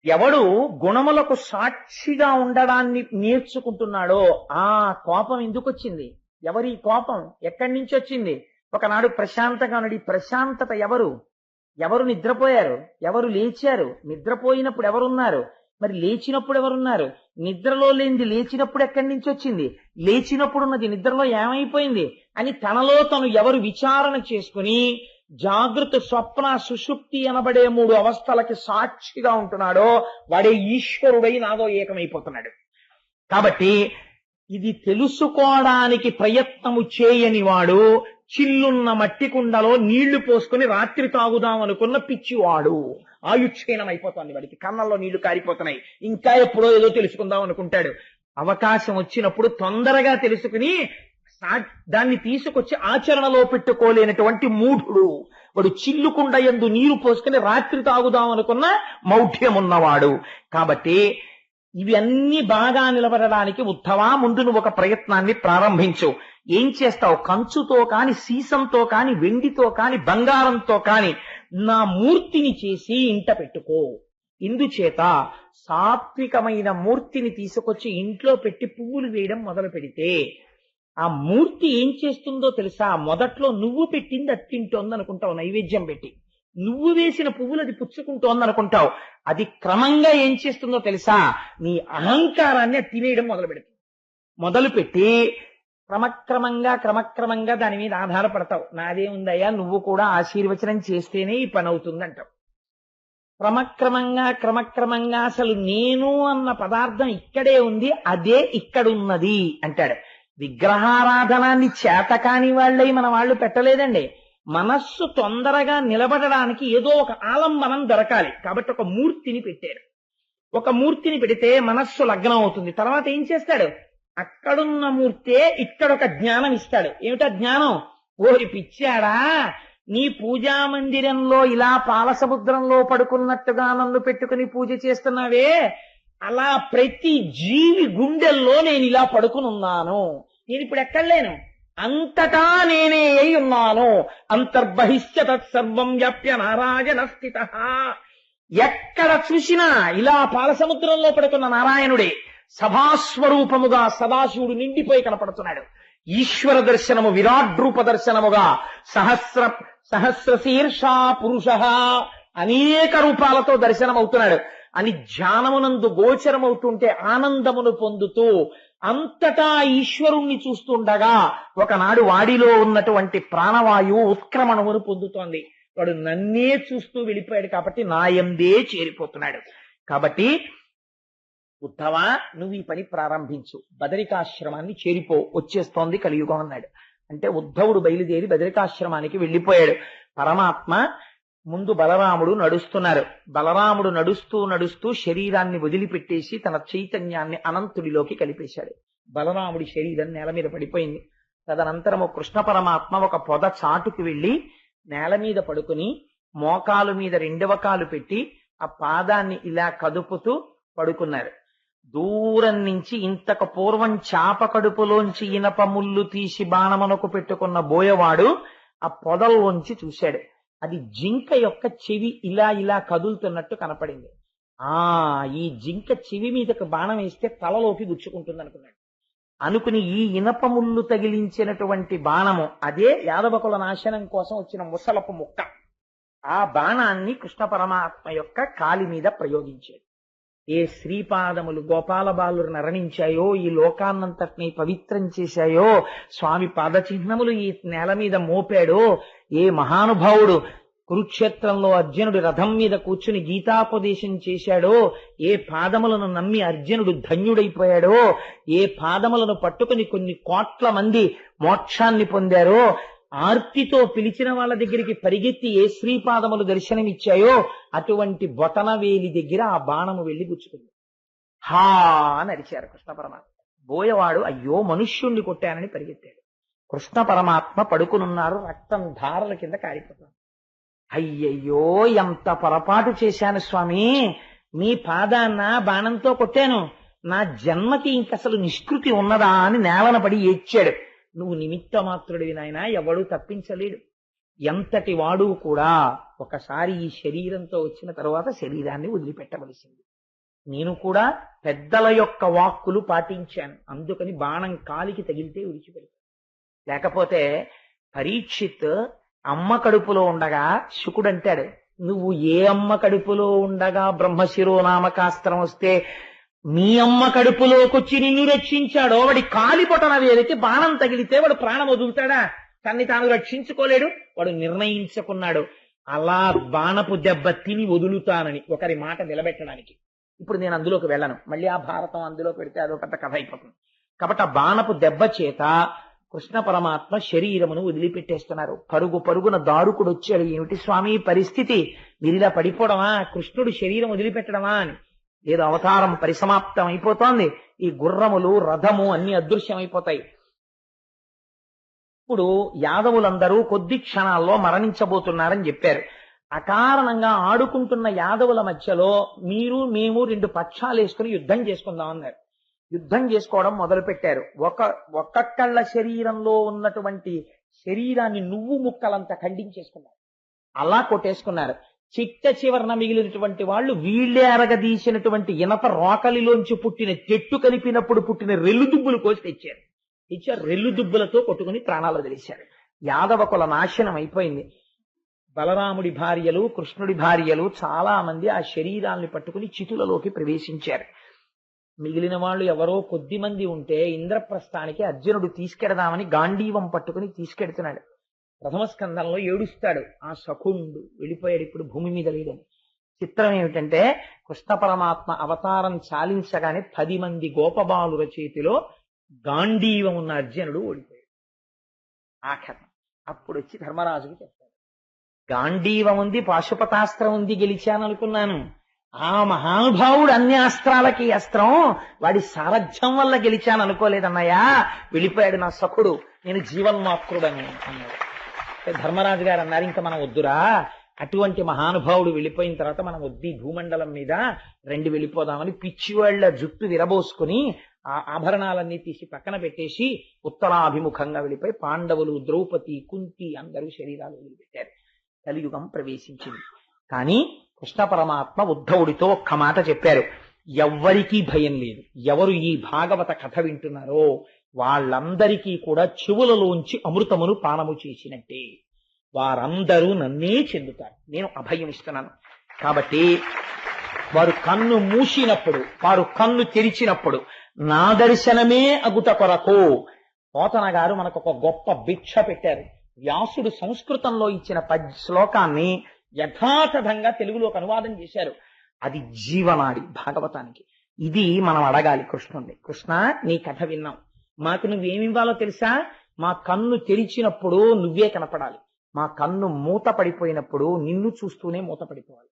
ఎవడు గుణములకు సాక్షిగా ఉండడాన్ని నేర్చుకుంటున్నాడో, ఆ కోపం ఎందుకు వచ్చింది? ఎవరి కోపం ఎక్కడి నుంచి వచ్చింది? ఒకనాడు ప్రశాంతంగా ఉన్నాడు. ఈ ప్రశాంతత ఎవరు? ఎవరు నిద్రపోయారు? ఎవరు లేచారు? నిద్రపోయినప్పుడు ఎవరున్నారు? మరి లేచినప్పుడు ఎవరున్నారు? నిద్రలో లేనిది లేచినప్పుడు ఎక్కడి నుంచి వచ్చింది? లేచినప్పుడున్నది నిద్రలో ఏమైపోయింది అని తనలో తను ఎవరు విచారణ చేసుకుని జాగృత, స్వప్న, సుషుప్తి అనబడే 3 అవస్థలకి సాక్షిగా ఉంటున్నాడో వాడే ఈశ్వరుడై నాదో ఏకమైపోతున్నాడు. కాబట్టి ఇది తెలుసుకోవడానికి ప్రయత్నము చేయని వాడు చిల్లున్న మట్టి కుండలో నీళ్లు పోసుకుని రాత్రి తాగుదాం అనుకున్న పిచ్చివాడు. ఆయుక్షీణం అయిపోతుంది వాడికి, కళ్ళల్లో నీళ్లు కారిపోతున్నాయి, ఇంకా ఎప్పుడో ఏదో తెలుసుకుందాం అనుకుంటాడు. అవకాశం వచ్చినప్పుడు తొందరగా తెలుసుకుని దాన్ని తీసుకొచ్చి ఆచరణలో పెట్టుకోలేనటువంటి మూఢుడు వాడు. చిల్లుకుండ యందు నీరు పోసుకుని రాత్రి తాగుదాం అనుకున్న మౌఢ్యం ఉన్నవాడు. కాబట్టి ఇవి అన్ని బాగా నిలబడడానికి ఉత్తవా ముందు నువ్వు ఒక ప్రయత్నాన్ని ప్రారంభించు. ఏం చేస్తావు? కంచుతో కాని, సీసంతో కాని, వెండితో కాని, బంగారంతో కాని నా మూర్తిని చేసి ఇంట పెట్టుకో. ఇందుచేత సాత్వికమైన మూర్తిని తీసుకొచ్చి ఇంట్లో పెట్టి పువ్వులు వేయడం మొదలు పెడితే ఆ మూర్తి ఏం చేస్తుందో తెలుసా? మొదట్లో నువ్వు పెట్టింది అది తింటోంది అనుకుంటావు, నైవేద్యం పెట్టి. నువ్వు వేసిన పువ్వులు అది పుచ్చుకుంటోంది అనుకుంటావు. అది క్రమంగా ఏం చేస్తుందో తెలుసా? నీ అహంకారాన్ని తినేయడం మొదలుపెట్టి క్రమక్రమంగా దాని మీద ఆధారపడతావు. నాదే ఉందయ్యా, నువ్వు కూడా ఆశీర్వచనం చేస్తేనే ఈ పని అవుతుంది అంటావు. క్రమక్రమంగా అసలు నేను అన్న పదార్థం ఇక్కడే ఉంది, అదే ఇక్కడున్నది అంటాడు. విగ్రహారాధనాన్ని చేతకాని వాళ్ళై మన వాళ్ళు పెట్టలేదండి. మనస్సు తొందరగా నిలబడడానికి ఏదో ఒక ఆలంబనం దొరకాలి కాబట్టి ఒక మూర్తిని పెట్టారు. ఒక మూర్తిని పెడితే మనస్సు లగ్నం అవుతుంది. తర్వాత ఏం చేస్తాడు? అక్కడున్న మూర్తే ఇక్కడ ఒక జ్ఞానం ఇస్తాడు. ఏమిటా జ్ఞానం? ఓరి పిచ్చాడా, నీ పూజా మందిరంలో ఇలా పాలసముద్రంలో పడుకున్నట్టుగా నన్ను పెట్టుకుని పూజ చేస్తున్నావే, అలా ప్రతి జీవి గుండెల్లో నేను ఇలా పడుకునున్నాను. నేను ఇప్పుడు ఎక్కడ లేను, అంతటా నేనే అయి ఉన్నాను. అంతర్బహిష్ట తత్సర్వం వ్యాప్య నారాయణ స్థిత. ఎక్కడ చూసినా ఇలా పాలసముద్రంలో పడుకున్న నారాయణుడే సభాస్వరూపముగా సదాశివుడు నిండిపోయి కనపడుతున్నాడు. ఈశ్వర దర్శనము విరాట్ రూప దర్శనముగా సహస్రశీర్షా పురుష అనేక రూపాలతో దర్శనమవుతున్నాడు అని ధ్యానమునందు గోచరమవుతుంటే ఆనందమును పొందుతూ అంతటా ఈశ్వరుణ్ణి చూస్తుండగా ఒకనాడు వాడిలో ఉన్నటువంటి ప్రాణవాయువు ఉత్క్రమణమును పొందుతోంది. వాడు నన్నే చూస్తూ వెళ్ళిపోయాడు కాబట్టి నాయందే చేరిపోతున్నాడు. కాబట్టి ఉద్ధవా, నువ్వు ఈ పని ప్రారంభించు, బదరికాశ్రమాన్ని చేరిపో, వచ్చేస్తోంది కలియుగం అన్నాడు. అంటే ఉద్ధవుడు బయలుదేరి బదరికాశ్రమానికి వెళ్ళిపోయాడు. పరమాత్మ ముందు బలరాముడు నడుస్తున్నారు. బలరాముడు నడుస్తూ శరీరాన్ని వదిలిపెట్టేసి తన చైతన్యాన్ని అనంతుడిలోకి కలిపేశాడు. బలరాముడి శరీరం నేల మీద పడిపోయింది. తదనంతరము కృష్ణ పరమాత్మ ఒక పొద చాటుకు వెళ్లి నేల మీద పడుకుని మోకాలు మీద 2వ కాలు పెట్టి ఆ పాదాన్ని ఇలా కదుపుతూ పడుకున్నారు. దూరం నుంచి ఇంతకు పూర్వం చాప కడుపులోంచి ఇనప ముళ్ళు తీసి బాణమునకు పెట్టుకున్న బోయవాడు ఆ పొదల్లోంచి చూశాడు. అది జింక యొక్క చెవి ఇలా కదులుతున్నట్టు కనపడింది. ఈ జింక చెవి మీదకు బాణం వేస్తే తలలోకి గుచ్చుకుంటుంది అనుకున్నాడు. అనుకుని ఈ ఇనప ముళ్ళు తగిలించినటువంటి బాణము అదే యాదవకుల నాశనం కోసం వచ్చిన ముసలపు ముక్క. ఆ బాణాన్ని కృష్ణ పరమాత్మ యొక్క కాలి మీద ప్రయోగించాడు. ఏ శ్రీపాదములు గోపాల బాలురు నరణించాయో, ఈ లోకాన్నంతటినీ పవిత్రం చేశాయో, స్వామి పాదచిహ్నములు ఈ నేల మీద మోపాడో, ఏ మహానుభావుడు కురుక్షేత్రంలో అర్జునుడు రథం మీద కూర్చుని గీతాపదేశం చేశాడో, ఏ పాదములను నమ్మి అర్జునుడు ధన్యుడైపోయాడో, ఏ పాదములను పట్టుకుని కొన్ని కోట్ల మంది మోక్షాన్ని పొందారో, ఆర్తితో పిలిచిన వాళ్ళ దగ్గరికి పరిగెత్తి ఏ శ్రీపాదములు దర్శనమిచ్చాయో అటువంటి బొటనవేలి దగ్గర ఆ బాణము వెళ్లి గుచ్చుకుంది. హా అని అరిచారు కృష్ణ పరమాత్మ. బోయవాడు అయ్యో మనుష్యుణ్ణి కొట్టానని పరిగెత్తాడు. కృష్ణ పరమాత్మ పడుకునున్నారు, రక్తం ధారల కింద కారిపోతుంది. అయ్యయ్యో ఎంత పొరపాటు చేశాను స్వామి, మీ పాదాన్న బాణంతో కొట్టాను, నా జన్మకి ఇంకసలు నిష్కృతి ఉన్నదా అని నేలన పడి ఏడ్చాడు. నువ్వు నిమిత్త మాత్రుడివి నాయనా, ఎవడూ తప్పించలేడు. ఎంతటి వాడు కూడా ఒకసారి ఈ శరీరంతో వచ్చిన తరువాత శరీరాన్ని వదిలిపెట్టవలసింది. నేను కూడా పెద్దల యొక్క వాక్కులు పాటించాను, అందుకని బాణం కాలికి తగిలితే విడిచిపెడతాను. లేకపోతే పరీక్షిత్ అమ్మ కడుపులో ఉండగా శుకుడు అంటాడు, నువ్వు ఏ అమ్మ కడుపులో ఉండగా బ్రహ్మశిరోనామకాస్త్రం వస్తే మీ అమ్మ కడుపులోకొచ్చి నిన్ను రక్షించాడో వాడి కాలి బొటన వేలికి బాణం తగిలితే వాడు ప్రాణం వదులుతాడా? తన్ని తాను రక్షించుకోలేడు. వాడు నిర్ణయించుకున్నాడు అలా బాణపు దెబ్బ తిని వదులుతానని, ఒకరి మాట నిలబెట్టడానికి. ఇప్పుడు నేను అందులోకి వెళ్ళను, మళ్ళీ ఆ భారతం అందులో పెడితే అదో పెద్ద కథ అయిపోతుంది. కాబట్టి ఆ బాణపు దెబ్బ చేత కృష్ణ పరమాత్మ శరీరమును వదిలిపెట్టేస్తున్నారు. పరుగు పరుగున దారుకుడు వచ్చాడు, ఏమిటి స్వామి పరిస్థితి, మీరిలా పడిపోవడమా, కృష్ణుడు శరీరం వదిలిపెట్టడమా అని. లేదు, అవతారం పరిసమాప్తం అయిపోతోంది, ఈ గుర్రములు రథము అన్ని అదృశ్యమైపోతాయి. ఇప్పుడు యాదవులందరూ కొద్ది క్షణాల్లో మరణించబోతున్నారని చెప్పారు. అకారణంగా ఆడుకుంటున్న యాదవుల మధ్యలో మీరు మేము రెండు పక్షాలు వేసుకుని యుద్ధం చేసుకుందాం అన్నారు. యుద్ధం చేసుకోవడం మొదలు పెట్టారు. ఒక్కొక్కళ్ళ శరీరంలో ఉన్నటువంటి శరీరాన్ని నువ్వు ముక్కలంతా ఖండించేసుకున్నారు, అలా కొట్టేసుకున్నారు. చిట్ట చివరన మిగిలినటువంటి వాళ్ళు వీళ్లే అరగదీసినటువంటి ఇనప రోకలిలోంచి పుట్టిన చెట్టు కలిపినప్పుడు పుట్టిన రెల్లు దుబ్బులు కోసి తెచ్చారు. రెల్లు దుబ్బులతో కొట్టుకుని ప్రాణాలు వదిలేశారు. యాదవ కుల నాశనం అయిపోయింది. బలరాముడి భార్యలు కృష్ణుడి భార్యలు చాలా మంది ఆ శరీరాల్ని పట్టుకుని చితులలోకి ప్రవేశించారు. మిగిలిన వాళ్ళు ఎవరో కొద్ది మంది ఉంటే ఇంద్రప్రస్థానికి అర్జునుడు తీసుకెడదామని గాంధీవం పట్టుకుని తీసుకెడుతున్నాడు. ప్రథమ స్కందంలో ఏడుస్తాడు, ఆ సఖుండు వెళ్ళిపోయాడు, ఇప్పుడు భూమి మీద లేదని. చిత్రం ఏమిటంటే కృష్ణ పరమాత్మ అవతారం చాలించగానే 10 మంది గోపబాలుల చేతిలో గాంధీవం ఉన్న అర్జునుడు ఓడిపోయాడు. ఆఖరణ అప్పుడు వచ్చి ధర్మరాజుకి చెప్తాడు, గాంధీవం ఉంది, పాశుపతాస్త్రం ఉంది, గెలిచాననుకున్నాను. ఆ మహానుభావుడు అన్ని అస్త్రాలకి అస్త్రం, వాడి సారథ్యం వల్ల గెలిచాను అనుకోలేదన్నయ్యా, వెళ్ళిపోయాడు నా సఖుడు, నేను జీవన్మాత్రుడని అన్నాడు. ధర్మరాజు గారు అన్నారు, ఇంకా మనం వద్దురా, అటువంటి మహానుభావుడు వెళ్ళిపోయిన తర్వాత మనం వద్ది భూమండలం మీద రెండు వెళ్ళిపోదామని పిచ్చివాళ్ల జుట్టు విరబోసుకుని ఆ ఆభరణాలన్నీ తీసి పక్కన పెట్టేసి ఉత్తరాభిముఖంగా వెళ్ళిపోయి పాండవులు, ద్రౌపది, కుంతి అందరూ శరీరాలు వదిలిపెట్టారు. కలియుగం ప్రవేశించింది. కానీ కృష్ణ పరమాత్మ ఉద్ధవుడితో ఒక్క మాట చెప్పారు, ఎవ్వరికీ భయం లేదు. ఎవరు ఈ భాగవత కథ వింటున్నారో వాళ్ళందరికీ కూడా చెవులలోంచి అమృతమును పానము చేసినట్టే, వారందరూ నన్నే చెందుతారు, నేను అభయం ఇస్తున్నాను. కాబట్టి వారు కన్ను మూసినప్పుడు, వారు కన్ను తెరిచినప్పుడు నా దర్శనమే అగుట కొరకు పోతన గారు మనకు ఒక గొప్ప భిక్ష పెట్టారు. వ్యాసుడు సంస్కృతంలో ఇచ్చిన శ్లోకాన్ని యథాతథంగా తెలుగులోకి అనువాదం చేశారు. అది జీవనాడి భాగవతానికి. ఇది మనం అడగాలి కృష్ణుణ్ణి, కృష్ణ నీ కథ విన్నాం, మాకు నువ్వేమివ్వాలో తెలుసా? మా కన్ను తెరిచినప్పుడు నువ్వే కనపడాలి, మా కన్ను మూత పడిపోయినప్పుడు నిన్ను చూస్తూనే మూత పడిపోవాలి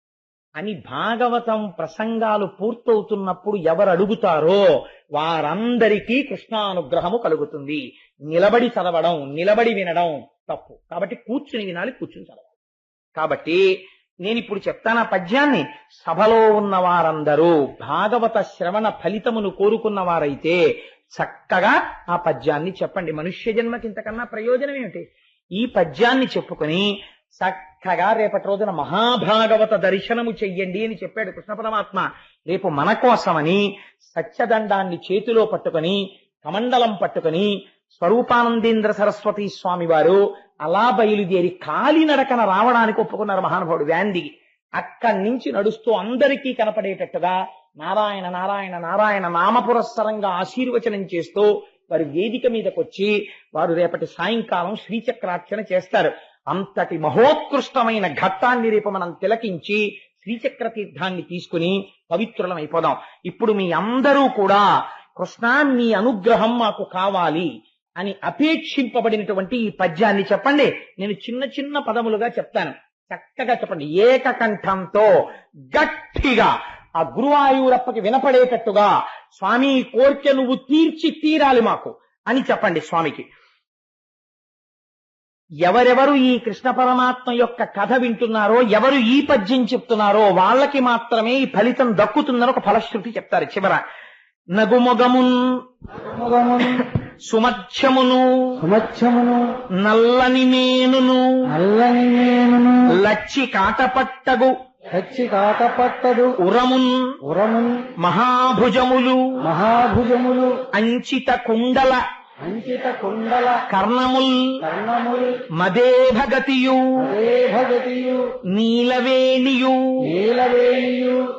అని. భాగవతం ప్రసంగాలు పూర్తవుతున్నప్పుడు ఎవరు అడుగుతారో వారందరికీ కృష్ణానుగ్రహము కలుగుతుంది. నిలబడి చదవడం, నిలబడి వినడం తప్పు. కాబట్టి కూర్చుని వినాలి, కూర్చుని చదవాలి. కాబట్టి నేను ఇప్పుడు చెప్తాను ఆ పద్యాన్ని. సభలో ఉన్న వారందరూ భాగవత శ్రవణ ఫలితమును కోరుకున్న వారైతే చక్కగా ఆ పద్యాన్ని చెప్పండి. మనుష్య జన్మకి ఇంతకన్నా ప్రయోజనం ఏమిటి? ఈ పద్యాన్ని చెప్పుకొని చక్కగా రేపటి రోజున మహాభాగవత దర్శనము చెయ్యండి అని చెప్పాడు కృష్ణ పరమాత్మ. రేపు మన కోసమని సత్యదండాన్ని చేతిలో పట్టుకొని కమండలం పట్టుకొని స్వరూపానందేంద్ర సరస్వతి స్వామి వారు అలా బయలుదేరి కాలినడకన రావడానికి ఒప్పుకున్నారు మహానుభావుడు వ్యాందిగి. అక్కడి నుంచి నడుస్తూ అందరికీ కనపడేటట్టుగా నారాయణ నారాయణ నారాయణ నామపురస్సరంగా ఆశీర్వచనం చేస్తూ వారి వేదిక మీదకొచ్చి వారు రేపటి సాయంకాలం శ్రీచక్రార్చన చేస్తారు. అంతటి మహోత్కృష్టమైన ఘట్టాన్ని రేపు మనం తిలకించి శ్రీచక్ర తీర్థాన్ని తీసుకుని పవిత్రులం అయిపోదాం. ఇప్పుడు మీ అందరూ కూడా కృష్ణ నీ అనుగ్రహం మాకు కావాలి అని అపేక్షింపబడినటువంటి ఈ పద్యాన్ని చెప్పండి. నేను చిన్న చిన్న పదములుగా చెప్తాను, చక్కగా చెప్పండి. ఏకకంఠంతో గట్టిగా ఆ గురువాయూరప్పకి వినపడేటట్టుగా, స్వామి ఈ కోరిక నువ్వు తీర్చి తీరాలి మాకు అని చెప్పండి స్వామికి. ఎవరెవరు ఈ కృష్ణ పరమాత్మ యొక్క కథ వింటున్నారో, ఎవరు ఈ పద్యం చెప్తున్నారో వాళ్ళకి మాత్రమే ఈ ఫలితం దక్కుతుందని ఒక ఫలశ్రుతి చెప్తారు చివర. నగుమొగమున్ సుమధ్యమును నల్లని మేనును లచ్చి కాటపట్టగు ఉరమున్ మహాభుజములు అంచిత కుండల కర్ణముల్ మదే భగతియు నీలవేణియు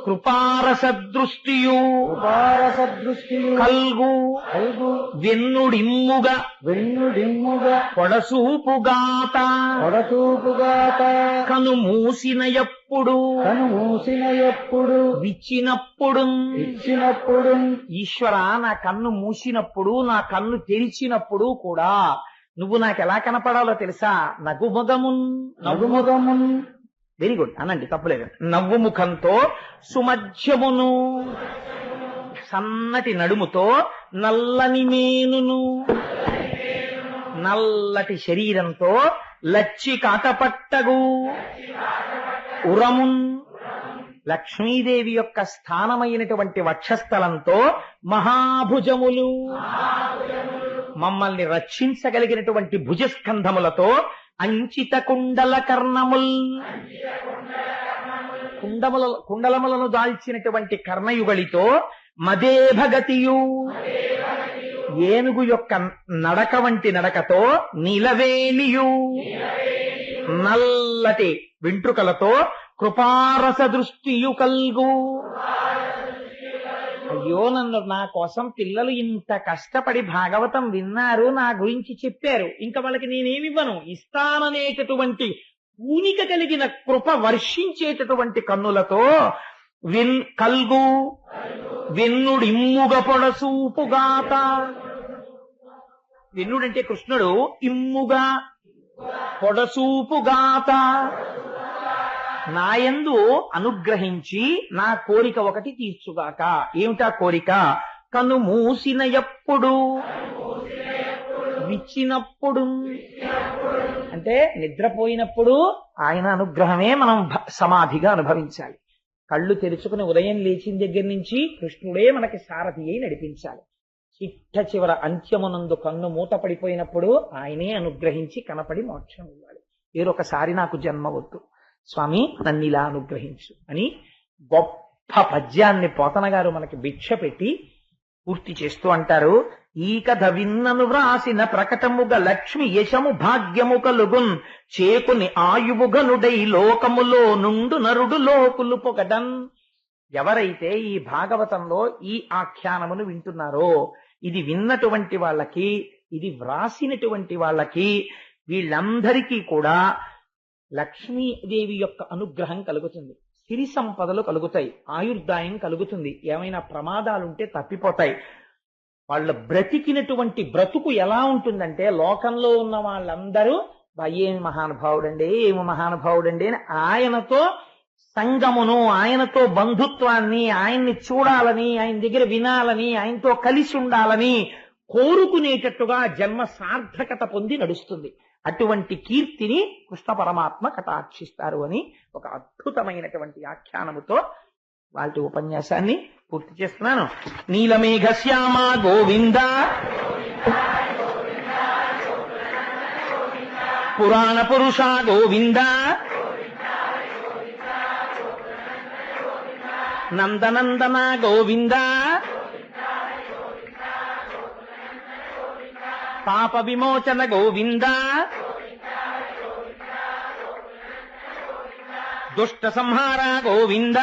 కృపారసదృష్టియు కల్గు వెన్నుడిమ్ముగా పొడసూపుగాత కను మూసిన ఎప్పుడు విచ్చినప్పుడు ఈశ్వర, నా కన్ను మూసినప్పుడు, నా కన్ను తెరిచినప్పుడు కూడా నువ్వు నాకు ఎలా కనపడాలో తెలుసా? నగుముఖమున్ వెరీ గుడ్ అనండి, తప్పులేదు. నవ్వు ముఖంతో సుమధ్యమును సన్నటి నడుముతో నల్లని మేనును నల్లటి శరీరంతో లచ్చి కాటపట్టగు ఉరమున్ లక్ష్మీదేవి యొక్క స్థానమైనటువంటి వక్షస్థలంతో మహాభుజములు మమ్మల్ని రక్షించగలిగినటువంటి భుజస్కంధములతో అంచిత కుండల కర్ణముల్ కుండలములను దాల్చినటువంటి కర్ణయుగళితో మదే భగతియు ఏనుగు యొక్క నడక వంటి నడకతో నీలవేణియు నల్లటి వెంట్రుకలతో కృపారస దృష్టియు కల్గు. అయ్యో, నన్ను నా కోసం పిల్లలు ఇంత కష్టపడి భాగవతం విన్నారు, నా గురించి చెప్పారు, ఇంకా వాళ్ళకి నేనేమివ్వను, ఇస్తాననేటటువంటి పూనిక కలిగిన కృప వర్షించేటటువంటి కన్నులతో కల్గు వెన్నుడిమ్ముగ పొడసూపుగాత. వెన్నుడంటే కృష్ణుడు, ఇమ్ముగా పొడసూపుగాత నాయందు అనుగ్రహించి నా కోరిక ఒకటి తీర్చుగాక. ఏమిటా కోరిక? కను మూసిన ఎప్పుడు విచ్చినప్పుడు, అంటే నిద్రపోయినప్పుడు ఆయన అనుగ్రహమే మనం సమాధిగా అనుభవించాలి. కళ్ళు తెరుచుకుని ఉదయం లేచిన దగ్గర నుంచి కృష్ణుడే మనకి సారథి అయి నడిపించాలి. చిట్ట చివర అంత్యమునందు కన్ను మూత పడిపోయినప్పుడు ఆయనే అనుగ్రహించి కనపడి మోక్షం ఇవ్వాలి. వేరొకసారి నాకు జన్మ వద్దు స్వామి, నన్ను ఇలా అనుగ్రహించు అని గొప్ప పద్యాన్ని పోతన గారు మనకి భిక్ష పెట్టి పూర్తి చేస్తూ అంటారు. ఈ కథ విన్నను వ్రాసిన ప్రకటముగ లక్ష్మి యశము భాగ్యము కలుగున్ చేకుని ఆయువుగనుడై లోకములో నుండు నరుడు లోకులు పొగడన్. ఎవరైతే ఈ భాగవతంలో ఈ ఆఖ్యానమును వింటున్నారో, ఇది విన్నటువంటి వాళ్ళకి, ఇది వ్రాసినటువంటి వాళ్ళకి, వీళ్ళందరికీ కూడా లక్ష్మీదేవి యొక్క అనుగ్రహం కలుగుతుంది, సిరి సంపదలు కలుగుతాయి, ఆయుర్దాయం కలుగుతుంది, ఏమైనా ప్రమాదాలుంటే తప్పిపోతాయి. వాళ్ళ బ్రతికినటువంటి బ్రతుకు ఎలా ఉంటుందంటే, లోకంలో ఉన్న వాళ్ళందరూ ఏమి మహానుభావుడండి, ఏమి మహానుభావుడండి అని ఆయనతో సంగమును, ఆయనతో బంధుత్వాన్ని, ఆయన్ని చూడాలని, ఆయన దగ్గర వినాలని, ఆయనతో కలిసి ఉండాలని కోరుకునేటట్టుగా జన్మ సార్థకత పొంది నడుస్తుంది. అటువంటి కీర్తిని కృష్ణ పరమాత్మ కటాక్షిస్తారు అని ఒక అద్భుతమైనటువంటి ఆఖ్యానముతో వాటి ఉపన్యాసాన్ని పూర్తి చేస్తున్నాను. నీలమేఘశ్యామ గోవింద, పురాణ పురుష గోవింద, నందనందన గోవింద, పాప విమోచన గోవింద, దుష్ట సంహార గోవింద,